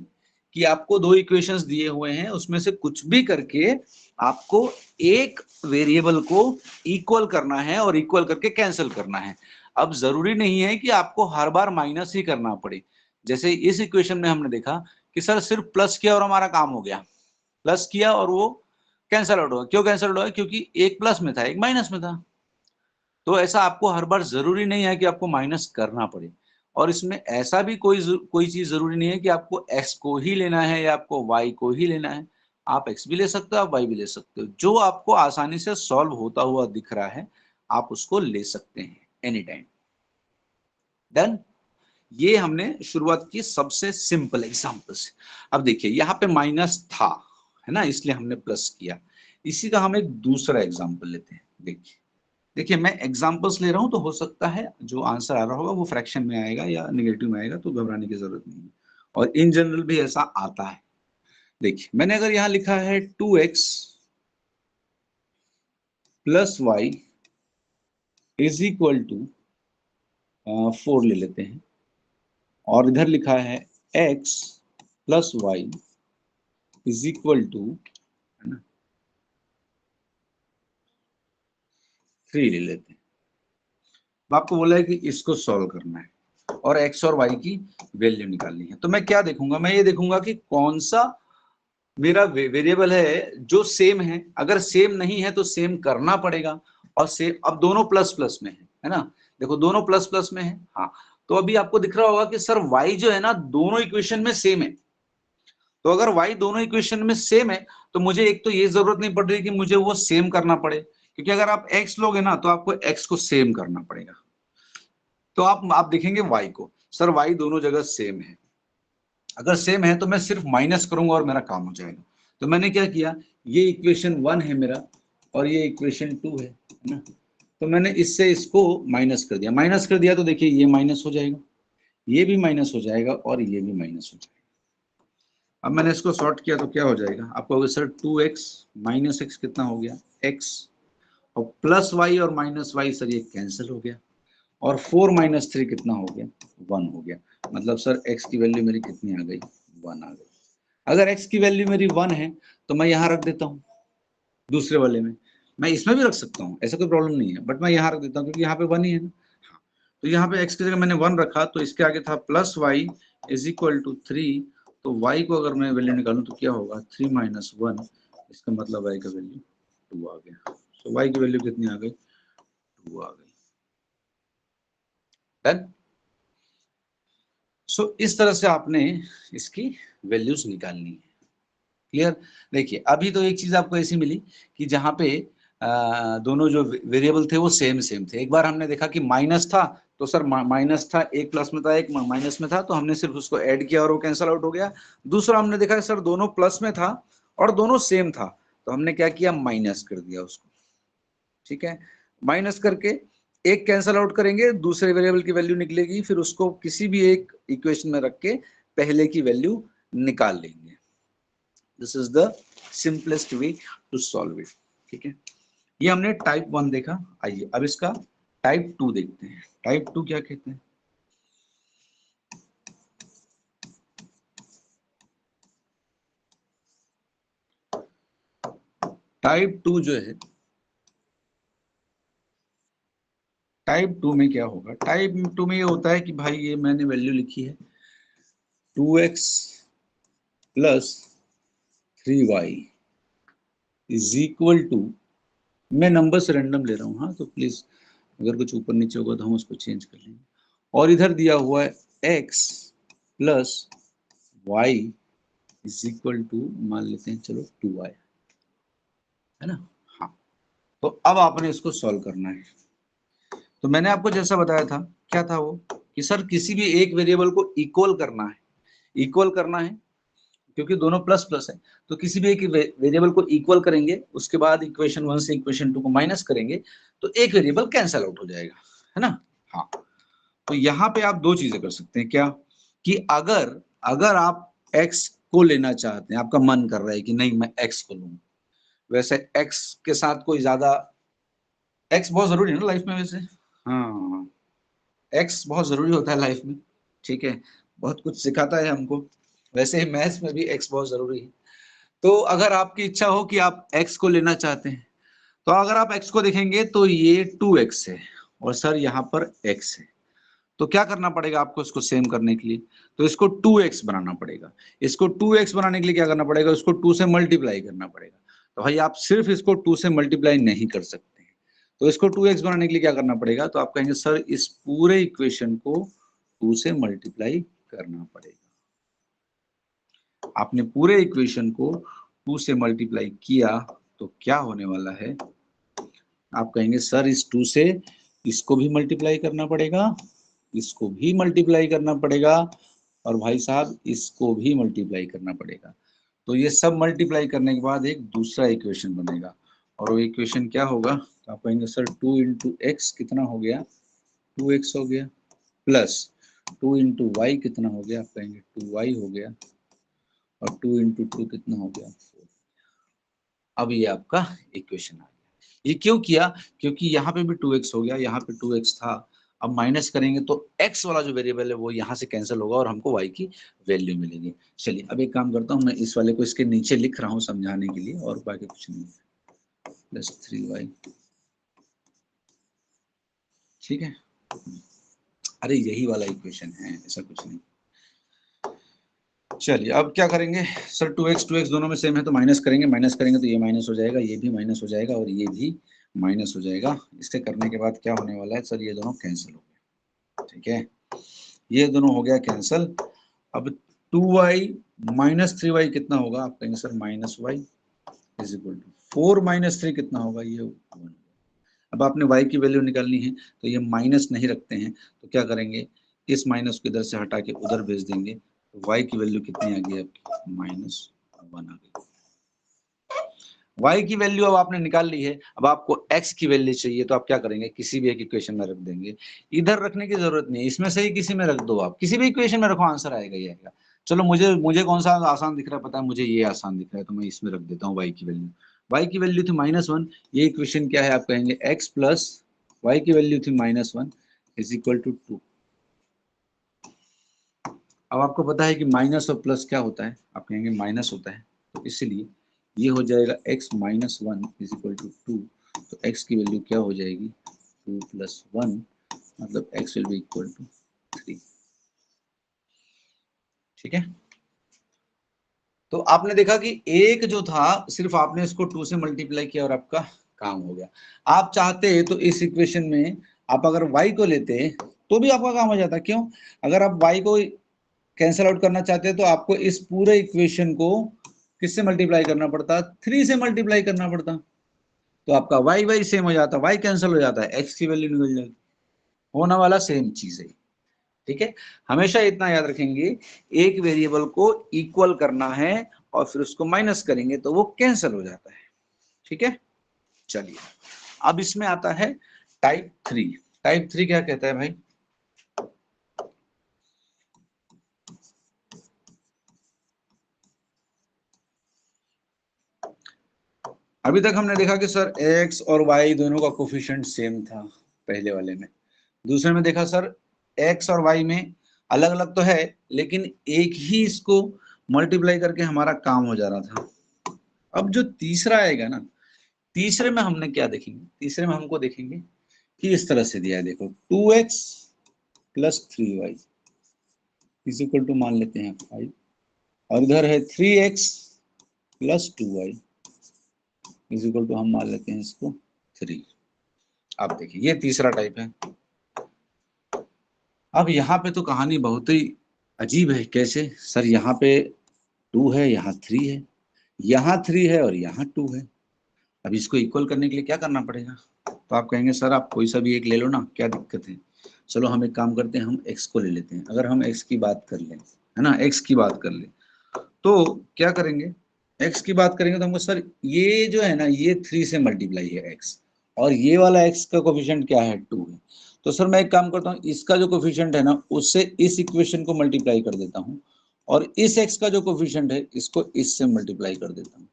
[SPEAKER 1] कि आपको दो इक्वेशंस दिए हुए हैं, उसमें से कुछ भी करके आपको एक वेरिएबल को इक्वल करना है और इक्वल करके कैंसिल करना है। अब जरूरी नहीं है कि आपको हर बार माइनस ही करना पड़े। जैसे इस इक्वेशन में हमने देखा कि सर सिर्फ प्लस किया और हमारा काम हो गया, प्लस किया और वो कैंसिल आउट हुआ। क्यों कैंसिल आउट हुआ, क्योंकि एक प्लस में था एक माइनस में था। तो ऐसा आपको हर बार जरूरी नहीं है कि आपको माइनस करना पड़े, और इसमें ऐसा भी कोई चीज जरूरी नहीं है कि आपको x को ही लेना है या आपको y को ही लेना है। आप x भी ले सकते हो, आप y भी ले सकते हो, जो आपको आसानी से सॉल्व होता हुआ दिख रहा है आप उसको ले सकते हैं एनी टाइम। डन। ये हमने शुरुआत की सबसे सिंपल एग्जांपल से। अब देखिए यहाँ पे माइनस था, है ना, इसलिए हमने प्लस किया। इसी का हम एक दूसरा एग्जांपल लेते हैं। देखिए देखिए मैं एग्जांपल्स ले रहा हूं, तो हो सकता है जो आंसर आ रहा होगा वो फ्रैक्शन में आएगा या निगेटिव में आएगा, तो घबराने की जरूरत नहीं है, और इन जनरल भी ऐसा आता है। देखिए मैंने अगर यहां लिखा है 2x plus Y is equal to 4 ले लेते हैं, और इधर लिखा है x plus Y is equal to, है ना, 3 ले लेते हैं। अब आपको बोला है कि इसको सॉल्व करना है और x और y की वैल्यू निकालनी है। तो मैं क्या देखूंगा, मैं ये देखूंगा कि कौन सा मेरा वेरिएबल है जो सेम है। अगर सेम नहीं है तो सेम करना पड़ेगा, और सेम, अब दोनों प्लस प्लस में है ना, देखो दोनों प्लस प्लस में है। हाँ, तो अभी आपको दिख रहा होगा कि सर y जो है ना दोनों इक्वेशन में सेम है। तो अगर y दोनों इक्वेशन में सेम है तो मुझे एक तो ये जरूरत नहीं पड़ रही कि मुझे वो सेम करना पड़े, क्योंकि अगर आप x लोगे ना तो आपको x को सेम करना पड़ेगा। तो आप देखेंगे y को, सर y दोनों जगह सेम है। अगर सेम है तो मैं सिर्फ माइनस करूंगा और मेरा काम हो जाएगा। तो मैंने क्या किया, ये इक्वेशन 1 है मेरा और ये इक्वेशन 2 है ना, तो मैंने इससे इसको माइनस कर दिया। माइनस कर दिया तो देखिए ये माइनस हो जाएगा, ये भी माइनस हो जाएगा और ये भी माइनस हो जाएगा। अब मैंने इसको सॉर्ट किया तो क्या हो जाएगा, आपको होगा सर 2x माइनस एक्स कितना हो गया x, और प्लस वाई और माइनस वाई सर ये कैंसिल हो गया, और 4 माइनस 3 कितना हो गया 1 हो गया। मतलब सर x की वैल्यू मेरी कितनी आ गई 1 आ गई। अगर x की वैल्यू मेरी 1 है तो मैं यहाँ रख देता हूँ दूसरे वाले में, मैं इसमें भी रख सकता हूँ, ऐसा कोई प्रॉब्लम नहीं है, बट मैं यहाँ रख देता हूँ क्योंकि यहाँ पे 1 ही है ना। तो यहाँ पे x की जगह मैंने 1 रखा तो इसके आगे था plus Y is equal to 3। तो y को अगर मैं वैल्यू निकालूं तो क्या होगा 3 माइनस 1, इसका मतलब y का वैल्यू 2 आ गया। तो y की वैल्यू कितनी आ गई 2 आ गई। डन। सो इस तरह से आपने इसकी वैल्यूज निकालनी है। क्लियर। देखिए अभी तो एक चीज आपको ऐसी मिली कि जहां पे दोनों जो वेरिएबल थे वो सेम सेम थे। एक बार हमने देखा कि माइनस था तो सर माइनस था, एक प्लस में था एक माइनस में था, तो हमने सिर्फ उसको ऐड किया और वो कैंसल आउट हो गया। दूसरा हमने देखा सर दोनों प्लस में था और दोनों सेम था, तो हमने क्या किया माइनस कर दिया उसको। ठीक है, माइनस करके एक कैंसल आउट करेंगे, दूसरे वेरिएबल की वैल्यू निकलेगी, फिर उसको किसी भी एक इक्वेशन में रख के पहले की वैल्यू निकाल लेंगे। This is the simplest way to solve it. ठीक है, ये हमने टाइप 1 देखा। आइए अब इसका टाइप 2 देखते हैं। टाइप 2 क्या कहते हैं, टाइप 2 जो है, टाइप 2 में क्या होगा, टाइप 2 में ये होता है कि भाई ये मैंने वैल्यू लिखी है 2x plus 3y is equal to, मैं नंबर से रैंडम ले रहा हूँ, हाँ तो प्लीज अगर कुछ ऊपर नीचे होगा तो हम उसको चेंज कर लेंगे। और इधर दिया हुआ है x plus Y is equal to, मान लेते हैं चलो 2y, है ना। हाँ, तो अब आपने इसको सॉल्व करना है। तो मैंने आपको जैसा बताया था, क्या था वो, कि सर किसी भी एक वेरिएबल को इक्वल करना है, इक्वल करना है क्योंकि दोनों प्लस प्लस है। तो किसी भी एक वेरिएबल को इक्वल करेंगे, उसके बाद इक्वेशन 1 से इक्वेशन 2 को माइनस करेंगे तो एक वेरिएबल कैंसल आउट हो जाएगा, है ना। हाँ, तो यहाँ पे आप दो चीजें कर सकते हैं, क्या कि अगर अगर आप x को लेना चाहते हैं, आपका मन कर रहा है कि नहीं मैं x को लूं, वैसे x के साथ कोई ज्यादा, x बहुत जरूरी है ना लाइफ में वैसे। हाँ, x बहुत जरूरी होता है लाइफ में। ठीक है, बहुत कुछ सिखाता है हमको, वैसे ही मैथ्स में भी x बहुत जरूरी है। तो अगर आपकी इच्छा हो कि आप x को लेना चाहते हैं, तो अगर आप x को देखेंगे तो ये 2x है और सर यहाँ पर x है, तो क्या करना पड़ेगा आपको इसको सेम करने के लिए, तो इसको 2x बनाना पड़ेगा। इसको 2x बनाने के लिए क्या करना पड़ेगा, इसको 2 से मल्टीप्लाई करना पड़ेगा। तो भाई आप सिर्फ इसको 2 से मल्टीप्लाई नहीं कर सकते हैं, तो इसको 2x बनाने के लिए क्या करना पड़ेगा, तो आप कहेंगे सर इस पूरे इक्वेशन को 2 से मल्टीप्लाई करना पड़ेगा। आपने पूरे इक्वेशन को 2 से मल्टीप्लाई किया तो क्या होने वाला है, आप कहेंगे सर इस 2 से इसको भी मल्टीप्लाई करना पड़ेगा, इसको भी मल्टीप्लाई करना पड़ेगा, और भाई साहब इसको भी मल्टीप्लाई करना पड़ेगा। तो ये सब मल्टीप्लाई करने के बाद एक दूसरा इक्वेशन बनेगा, और वो इक्वेशन क्या होगा, तो आप कहेंगे सर 2 इंटू एक्स कितना हो गया 2x हो गया, प्लस 2 इंटू वाई कितना हो गया, आप कहेंगे 2y हो गया, और 2 इंटू 2 कितना हो गया 4। अब ये आपका इक्वेशन आ गया। ये क्यों किया, क्योंकि यहाँ पे भी 2x हो गया, यहाँ पे 2x था, अब माइनस करेंगे तो x वाला जो वेरिएबल है वो यहाँ से कैंसिल होगा और हमको y की वैल्यू मिलेगी। चलिए अब एक काम करता हूँ, मैं इस वाले को इसके नीचे लिख रहा हूँ समझाने के लिए, और बाकी कुछ नहीं, प्लस 3y, ठीक है। अरे यही वाला इक्वेशन है, ऐसा कुछ नहीं। चलिए अब क्या करेंगे सर, 2x दोनों में सेम है तो माइनस करेंगे, माइनस करेंगे तो ये माइनस हो जाएगा, ये भी माइनस हो जाएगा और ये भी माइनस हो जाएगा। इसके करने के बाद क्या होने वाला है सर, ये दोनों कैंसिल हो गए, ठीक है, ये दोनों हो गया कैंसिल। अब 2y माइनस 3y कितना होगा, आप कहेंगे sir minus y is equal to 4 minus 3 कितना होगा, ये 1। अब आपने y की वैल्यू निकालनी है तो ये माइनस नहीं रखते हैं, तो क्या करेंगे, इस माइनस को इधर से हटा के उधर भेज देंगे, तो y की वैल्यू कितनी आ गई आपकी, -1 आ गई। y की वैल्यू अब आपने निकाल ली है, अब आपको x की वैल्यू चाहिए तो आप क्या करेंगे, किसी भी एक इक्वेशन में रख देंगे, इधर रखने की जरूरत नहीं है, इसमें से ही किसी में रख दो, आप किसी भी इक्वेशन में रखो, आंसर आएगा ही आएगा। चलो मुझे कौन सा आसान दिख रहा है पता है, मुझे ये आसान दिख रहा है, तो मैं इसमें रख देता हूँ y की वैल्यू। y की वैल्यू थी -1, ये इक्वेशन क्या है, आप कहेंगे x प्लस y की वैल्यू थी -1 इज इक्वल टू 2। अब आपको पता है कि माइनस और प्लस क्या होता है, आप कहेंगे माइनस होता है, तो इसलिए ये हो जाएगा x minus 1 is equal to 2, तो x की वैल्यू क्या हो जाएगी, 2 प्लस 1, मतलब x will be equal to 3, ठीक है। तो आपने देखा कि एक जो था सिर्फ आपने इसको 2 से मल्टीप्लाई किया और आपका काम हो गया। आप चाहते तो इस इक्वेशन में आप अगर y को लेते तो भी आपका काम हो जाता, क्यों, अगर आप y को कैंसल आउट करना चाहते हैं तो आपको इस पूरे इक्वेशन को किससे मल्टीप्लाई करना पड़ता, 3 से मल्टीप्लाई करना पड़ता, तो आपका y सेम हो जाता, y कैंसिल हो जाता है, x की वैल्यू निकल जाती, होने वाला सेम चीज है, ठीक है। हमेशा इतना याद रखेंगे, एक वेरिएबल को इक्वल करना है और फिर उसको माइनस करेंगे तो वो कैंसिल हो जाता है, ठीक है। चलिए अब इसमें आता है टाइप 3। टाइप 3 क्या कहता है भाई, अभी तक हमने देखा कि सर x और y दोनों का कोफिशिएंट सेम था पहले वाले में, दूसरे में देखा सर x और y में अलग अलग तो है लेकिन एक ही इसको मल्टीप्लाई करके हमारा काम हो जा रहा था। अब जो तीसरा आएगा ना, तीसरे में हमने क्या देखेंगे, तीसरे में हमको देखेंगे कि इस तरह से दिया है, देखो 2x plus 3y is equal to मान लेते हैं 5, और इधर है 3x plus 2y is equal to हम मान लेते हैं इसको 3। अब देखिए ये तीसरा टाइप है। अब यहाँ पे तो कहानी बहुत ही अजीब है, कैसे सर, यहाँ पे 2 है, यहाँ 3 है, यहाँ 3 है और यहाँ 2 है, अब इसको इक्वल करने के लिए क्या करना पड़ेगा, तो आप कहेंगे सर आप कोई सा भी एक ले लो ना, क्या दिक्कत है। चलो हम एक काम करते हैं, हम x को ले लेते हैं, अगर हम x की बात कर लें, है ना, x की बात कर ले तो क्या करेंगे, x की बात करेंगे तो हमको सर ये जो है ना ये 3 से मल्टीप्लाई है x, और ये वाला x का कोफिशिएंट क्या है 2 है, तो सर मैं एक काम करता हूँ, इसका जो कोफिशिएंट है ना उससे इस इक्वेशन को मल्टीप्लाई कर देता हूँ, और इस x का जो कोफिशिएंट है इसको इससे मल्टीप्लाई कर देता हूँ।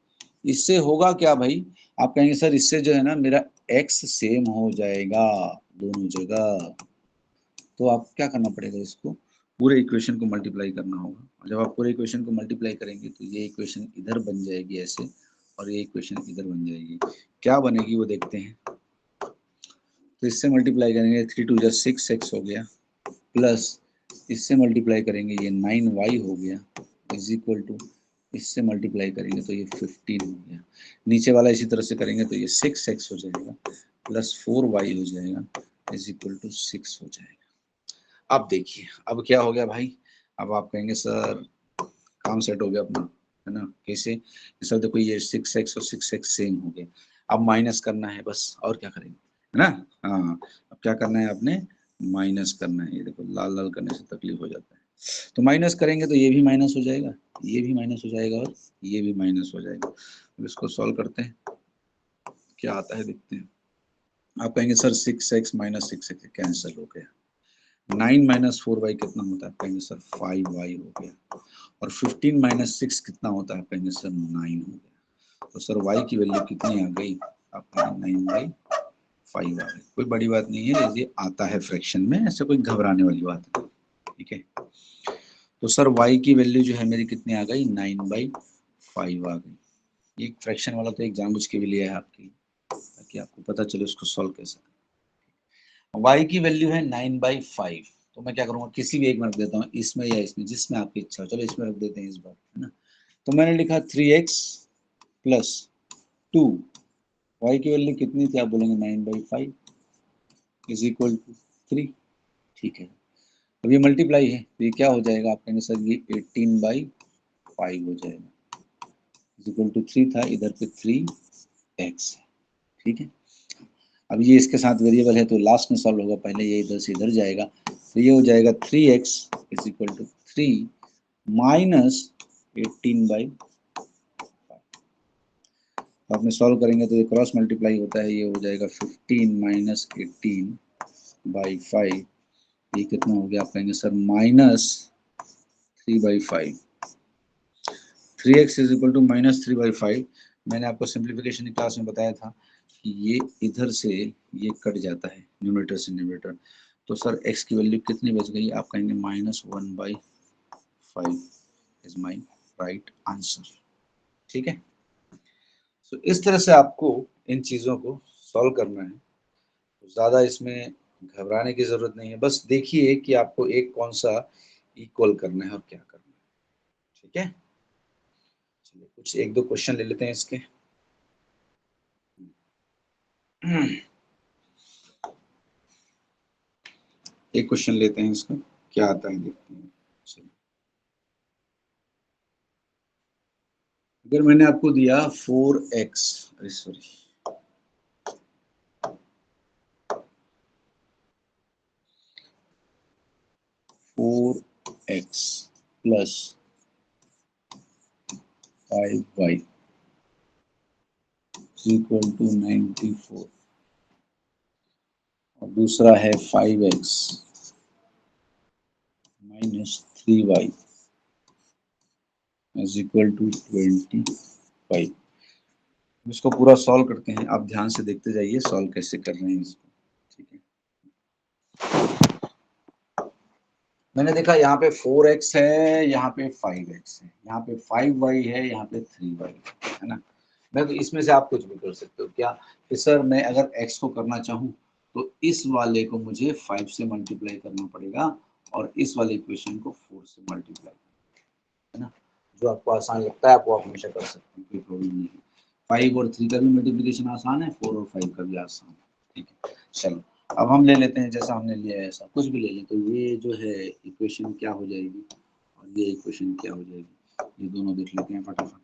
[SPEAKER 1] इससे होगा क्या भाई, आप कहेंगे सर इससे जो है ना मेरा x सेम हो जाएगा दोनों जगह, तो आप क्या करना पड़ेगा, इसको पूरे इक्वेशन को मल्टीप्लाई करना होगा, और जब आप पूरे इक्वेशन को मल्टीप्लाई करेंगे तो ये इक्वेशन इधर बन जाएगी ऐसे, और ये इक्वेशन इधर बन जाएगी, क्या बनेगी वो देखते हैं। तो इससे मल्टीप्लाई करेंगे 3 2 6 x हो गया, प्लस इससे मल्टीप्लाई करेंगे ये 9y हो गया, इज इक्वल टू इससे मल्टीप्लाई करेंगे तो ये 15 हो गया, नीचे वाला इसी तरह से करेंगे तो ये 6x हो जाएगा, प्लस 4y हो जाएगा, इज इक्वल टू 6 हो जाएगा। अब देखिए अब क्या हो गया भाई, अब आप कहेंगे सर काम सेट हो गया अपना, है ना, कैसे, सर देखो ये 6x और 6x सेम हो गए, अब माइनस करना है बस, और क्या करेंगे, है ना। हाँ अब क्या करना है आपने, माइनस करना है, ये देखो लाल लाल करने से तकलीफ हो जाता है, तो माइनस करेंगे तो ये भी माइनस हो जाएगा, ये भी माइनस हो जाएगा और ये भी माइनस हो जाएगा। अब इसको सॉल्व करते हैं क्या आता है देखते हैं। आप कहेंगे sir 6x minus 6x cancel हो गया, 9 माइनस 4y कितना होता है, कहेंगे सर 5y हो गया, और 15 माइनस 6 कितना होता है, कहेंगे सर 9 हो गया, तो सर y की वैल्यू कितनी आ गई, आप कहेंगे 9/5, 5 आ गई, कोई बड़ी बात नहीं है, ये आता है फ्रैक्शन में, ऐसे कोई घबराने वाली बात नहीं। ठीक है, तो सर y की वैल्यू जो है मेरी कितनी आ गई, 9/5 आ गई। ये एक फ्रैक्शन वाला तो एक जानबूझ के भी लिया है आपके लिए, ताकि आपको पता चले उसको सॉल्व कैसे। y की वैल्यू है 9/5, तो मैं क्या करूंगा, किसी भी एक में रख देता हूँ, इसमें या इसमें, जिसमें आपकी इच्छा हो। चलो इसमें रख देते हैं इस बार, है ना। तो मैंने लिखा 3x प्लस 2, y की वैल्यू कितनी थी, आप बोलेंगे 9/5 इज इक्वल टू 3। ठीक है, अब ये मल्टीप्लाई है, तो ये क्या हो जाएगा, आप कहेंगे सर ये 18/5 हो जाएगा, इज इक्वल टू 3 था, इधर पे 3x है। ठीक है, अब ये इसके साथ वेरिएबल है तो लास्ट में सॉल्व होगा, पहले ये इधर से इधर जाएगा, तो ये हो जाएगा 3x is equal to 3 minus 18/5। आपने सॉल्व करेंगे तो ये क्रॉस मल्टीप्लाई होता है, ये हो जाएगा 15 माइनस 18/5, ये कितना हो गया, आप कहेंगे sir minus 3/5। 3x is equal to minus 3/5। मैंने आपको सिंप्लीफिकेशन की क्लास में बताया था कि ये इधर से ये कट जाता है, न्यूमरेटर से न्यूमरेटर, तो सर x की वैल्यू कितनी बच गई, आप कहेंगे -1/5 इज माई राइट आंसर। ठीक है, तो इस तरह से आपको इन चीज़ों को सॉल्व करना है, ज़्यादा इसमें घबराने की ज़रूरत नहीं है, बस देखिए कि आपको एक कौन सा इक्वल करना है और क्या करना है। ठीक है, चलिए कुछ एक दो क्वेश्चन ले लेते हैं इसके। एक क्वेश्चन लेते हैं इसका, क्या आता है देखते हैं। चलिए, अगर मैंने आपको दिया 4x, sorry 4x plus 5y equal to 94, और दूसरा है 5x minus 3y is equal to 25। इसको पूरा सॉल्व करते हैं, आप ध्यान से देखते जाइए सॉल्व कैसे कर रहे हैं इसको। ठीक है, मैंने देखा यहाँ पे 4x है, यहाँ पे 5x है, यहाँ पे 5y है, यहाँ पे 3y है ना। मैं तो इसमें से आप कुछ भी कर सकते हो क्या, कि सर मैं अगर x को करना चाहूँ तो इस वाले को मुझे 5 से मल्टीप्लाई करना पड़ेगा और इस वाले इक्वेशन को 4 से मल्टीप्लाई, है ना। जो आपको आसान लगता है आप वो हमेशा कर सकते हैं, कोई प्रॉब्लम नहीं है। 5 और 3 का भी मल्टीप्लिकेशन आसान है, 4 और 5 का भी आसान है। ठीक है, चलो अब हम ले लेते हैं, जैसा हमने लिया है ऐसा कुछ भी ले लें, तो ये जो है इक्वेशन क्या हो जाएगी और ये इक्वेशन क्या हो जाएगी, ये दोनों देख लेते हैं फटाफट।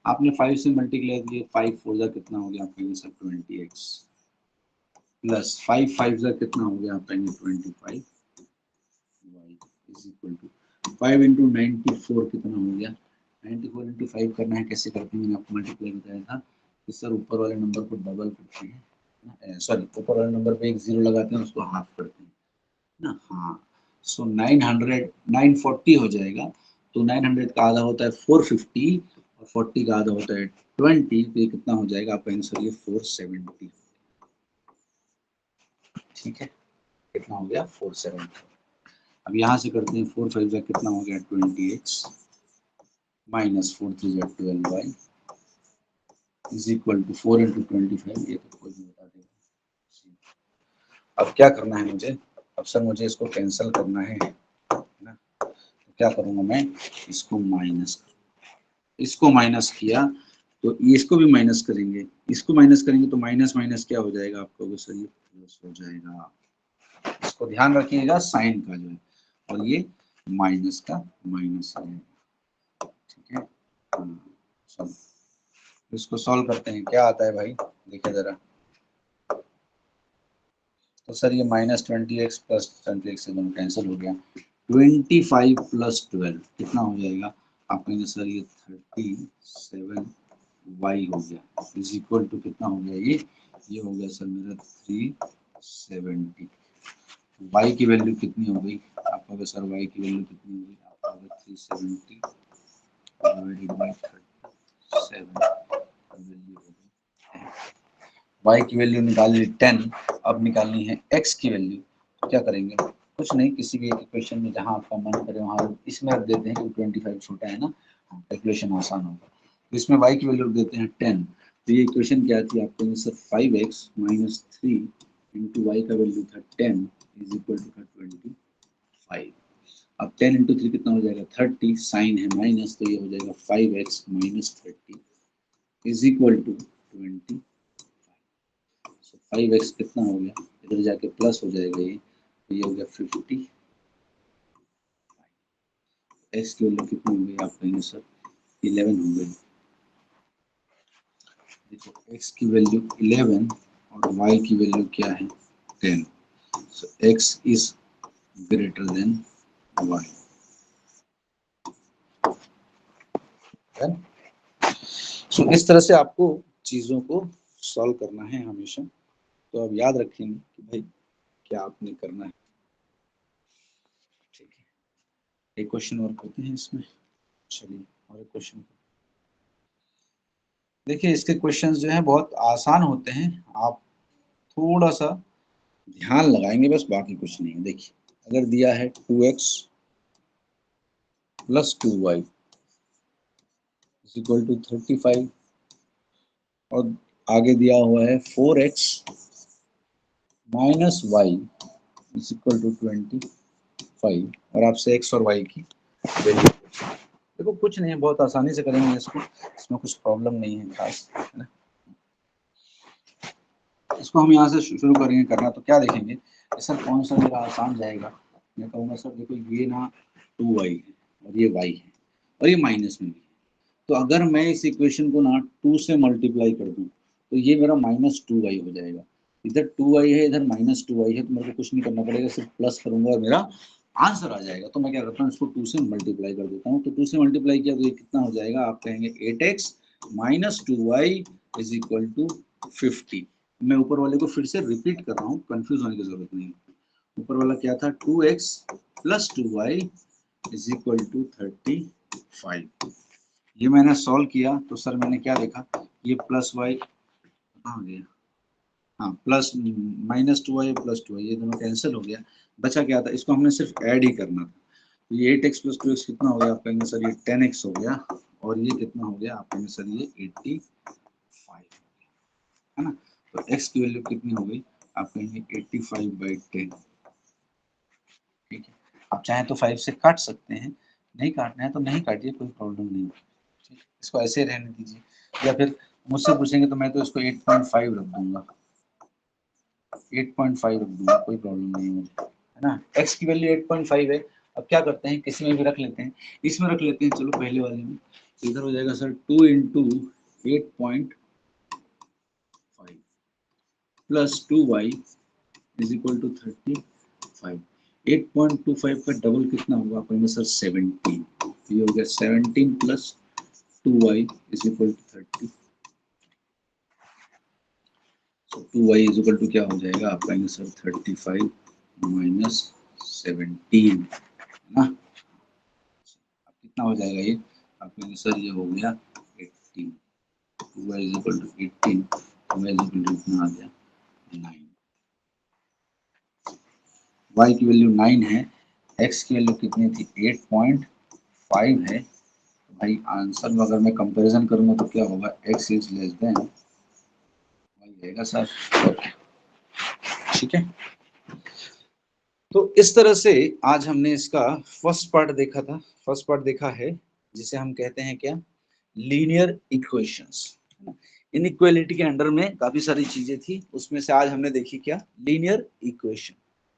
[SPEAKER 1] आपने 5 से मल्टीप्लाई किया, 5 4 जा कितना हो गया, आप कहेंगे सर 20x प्लस 5 5 जा कितना हो गया, आप कहेंगे 25y is equal to 5 into 94 कितना हो गया, 94 इंटू 5 करना है, कैसे करते हैं, मैंने आपको मल्टीप्लाई बताया था कि सर ऊपर वाले नंबर को डबल करते हैं, सॉरी ऊपर वाले नंबर पे एक जीरो लगाते हैं, उसको हाफ करते हैं ना। हाँ, सो 940 हो जाएगा, तो 900 का आधा होता है 450 और 40 का आधा होता है 20, तो ये कितना हो जाएगा, आपका आंसर ये 470। ठीक है, कितना हो गया 470। अब यहाँ से करते हैं 4 5 कितना हो गया 20x minus 4 3 12y is equal to 4 into 25, ये तो कोई भी बता देगा। अब क्या करना है मुझे, अब सर मुझे इसको कैंसिल करना है ना, तो क्या करूँगा मैं, इसको माइनस किया तो इसको भी माइनस करेंगे, इसको माइनस करेंगे तो माइनस माइनस क्या हो जाएगा, आपको सर ये प्लस हो जाएगा। इसको ध्यान रखिएगा साइन का जो है, और ये माइनस का माइनस है। ठीक है, चलो इसको सॉल्व करते हैं, क्या आता है भाई, देखिए जरा। तो सर ये -20x प्लस 20x से दोनों कैंसिल हो गया, 25 प्लस 12 कितना हो जाएगा, आप कहेंगे सर ये 37y हो गया इज इक्वल टू कितना हो गया, ये हो गया सर मेरा 370। y की वैल्यू कितनी हो गई, आप कहोगे सर y की वैल्यू कितनी हो गई, आप कहोगे 370 डिवाइडेड बाय 37 वैल्यू हो गई y की वैल्यू निकाल ली 10, अब निकालनी है x की वैल्यू। तो क्या करेंगे, कुछ नहीं, किसी भी एक इक्वेशन में जहां आपका मन करे वहां इसमें रख देते हैं कि 25 छोटा है ना, कैलकुलेशन आसान होगा। तो इसमें y की वैल्यू रख देते हैं 10। तो ये इक्वेशन क्या थी आपको, sir 5x minus 3 into y का वैल्यू था 10 इज इक्वल टू 25। अब 10 इंटू 3 कितना हो जाएगा 30, साइन है माइनस तो ये हो जाएगा 5x minus 30 is equal to 20। 5x कितना हो गया, इधर जाके प्लस हो जाएगा, ये हो गया 50। x की वैल्यू कितनी हो गई, आप कहेंगे सर 11 हो गई। देखो x की वैल्यू 11 और y की वैल्यू क्या है 10। सो x is greater than y। सो इस तरह से आपको चीजों को सॉल्व करना है हमेशा। तो अब याद रखेंगे कि भाई क्या आपने करना है। ठीक है, एक क्वेश्चन और करते हैं इसमें। चलिए और एक क्वेश्चन। देखिए इसके क्वेश्चंस जो हैं बहुत आसान होते हैं, आप थोड़ा सा ध्यान लगाएंगे बस, बाकी कुछ नहीं है। देखिए अगर दिया है 2x plus 2y is equal to 35 और आगे दिया हुआ है 4x minus Y is equal to 25 और आपसे x और y की वैल्यू। देखो कुछ नहीं है, बहुत आसानी से करेंगे इसको, इसमें कुछ प्रॉब्लम नहीं है खास, है ना। इसको हम यहाँ से शुरू करेंगे करना, तो क्या देखेंगे सर कौन सा मेरा आसान जाएगा। मैं कहूँगा सर देखो ये ना 2y है और ये y है और ये माइनस में भी है। तो अगर मैं इस इक्वेशन को ना 2 से मल्टीप्लाई कर दूं तो ये मेरा -2y हो जाएगा। इधर 2y है, इधर -2y है, तो मेरे को कुछ नहीं करना पड़ेगा, सिर्फ प्लस करूंगा और मेरा आंसर आ जाएगा। तो मैं क्या करता हूँ, इसको 2 से मल्टीप्लाई कर देता हूँ। तो 2 से मल्टीप्लाई किया तो ये कितना हो जाएगा, आप कहेंगे 8x minus 2y is equal to 50। मैं ऊपर वाले को फिर से रिपीट कर रहा हूँ, कंफ्यूज होने की जरूरत नहीं है। ऊपर वाला क्या था 2x plus 2y is equal to 35। ये मैंने सॉल्व किया तो सर मैंने क्या देखा, ये प्लस वाई कहाँ गया, हाँ प्लस -2y प्लस 2y ये दोनों कैंसिल हो गया। बचा क्या था, इसको हमने सिर्फ ऐड ही करना था। तो ये 8x प्लस 2x कितना हो गया, आप कहेंगे सर ये 10x हो गया और ये कितना हो गया, आप कहेंगे सर ये 85 है ना। तो x की वैल्यू कितनी हो गई, आप कहेंगे 85/10। ठीक है, आप चाहें तो 5 से काट सकते हैं, नहीं काटना है तो नहीं काटिए, कोई प्रॉब्लम नहीं है। इसको ऐसे रहने दीजिए, या फिर मुझसे पूछेंगे तो मैं तो इसको 8.5 रख दूंगा, 8.5 रख दूंगा, कोई प्रॉब्लम नहीं है मुझे, है ना। x की वैल्यू 8.5 है। अब क्या करते हैं, किसी में भी रख लेते हैं, इसमें रख लेते हैं, चलो पहले वाले में। इधर हो जाएगा sir 2 into 8.5 plus 2y is equal to 35। 8.25 का डबल कितना होगा, आप कहेंगे सर 17। ये हो गया 17 plus 2y is equal to 30। तो 2y इज इक्वल टू क्या हो जाएगा, आप कहेंगे सर 35 माइनस 17, है ना। अब कितना हो जाएगा ये, आप कहेंगे सर ये हो गया 18। 2y is equal to 18, y is equal to कितना आ गया 9। y की वैल्यू 9 है, x की वैल्यू कितनी थी 8.5 है। तो भाई आंसर में अगर मैं कंपैरिजन करूंगा तो क्या होगा, x is less than y रहेगा सर। ठीक है, तो इस तरह से आज हमने इसका फर्स्ट पार्ट देखा था। फर्स्ट पार्ट देखा है जिसे हम कहते हैं क्या, लीनियर इक्वेशंस। इनइक्वालिटी के अंडर में काफी सारी चीजें थी, उसमें से आज हमने देखी क्या, लीनियर इक्वेशन।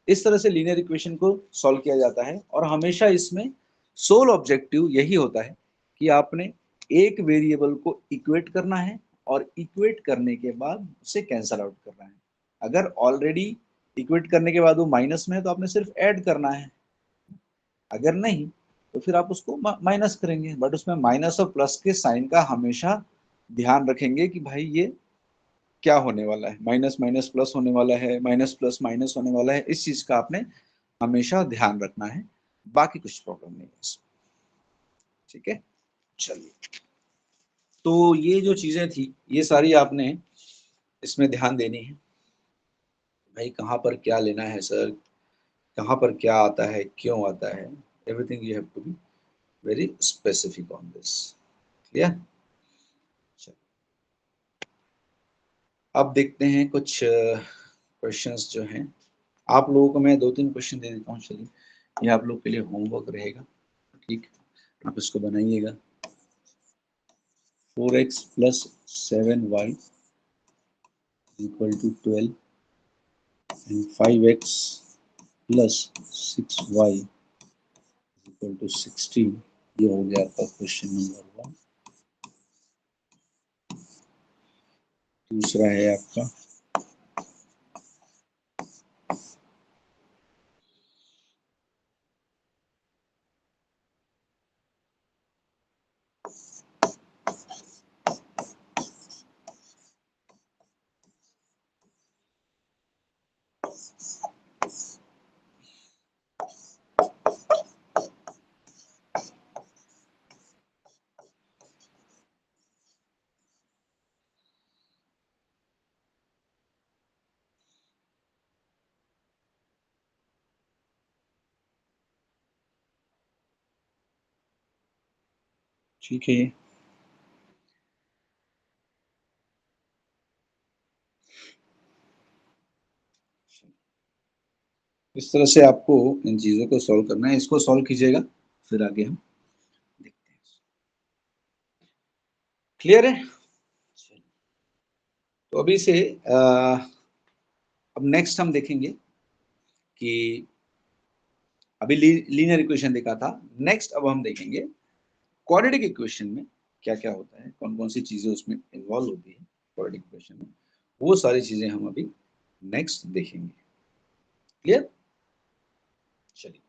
[SPEAKER 1] इस तरह से लीनियर इक्वेशन को सॉल्व किया जाता है और हमेशा इसमें सोल ऑब्जेक्टिव यही होता है कि आपने एक वेरिएबल को इक्वेट करना है और इक्वेट करने के बाद उसे कैंसल आउट करना है। अगर ऑलरेडी इक्वेट करने के बाद वो माइनस में है तो आपने सिर्फ ऐड करना है, अगर नहीं तो फिर आप उसको माइनस करेंगे। बट उसमें माइनस और प्लस के साइन का हमेशा ध्यान रखेंगे कि भाई ये क्या होने वाला है, माइनस माइनस प्लस होने वाला है, माइनस प्लस माइनस होने वाला है, इस चीज का आपने हमेशा ध्यान रखना है। बाकी कुछ प्रॉब्लम नहीं है इसमें। ठीक है, चलिए तो ये जो चीजें थी ये सारी आपने इसमें ध्यान देनी है भाई, कहाँ पर क्या लेना है सर, कहाँ पर क्या आता है, क्यों आता है, everything you have to be very specific on this. Clear? अब देखते हैं कुछ क्वेश्चंस जो हैं। आप लोगों को मैं 2-3 क्वेश्चन दे देता हूँ, चलिए ये आप लोग के लिए होमवर्क रहेगा, ठीक, आप इसको बनाइएगा। 4x plus 7y equal to 12 and 5x plus 6y equal to 16। ये हो गया आपका क्वेश्चन नंबर 1। दूसरा है आपका ठीक है। इस तरह से आपको इन चीजों को सॉल्व करना है, इसको सॉल्व कीजिएगा फिर आगे हम देखते हैं। क्लियर है? तो अभी से अब नेक्स्ट हम देखेंगे कि अभी लीनियर इक्वेशन देखा था, नेक्स्ट अब हम देखेंगे क्वाड्रेटिक इक्वेशन में क्या क्या होता है, कौन कौन सी चीजें उसमें इन्वॉल्व होती है क्वाड्रेटिक इक्वेशन में, वो सारी चीजें हम अभी नेक्स्ट देखेंगे। क्लियर? चलिए।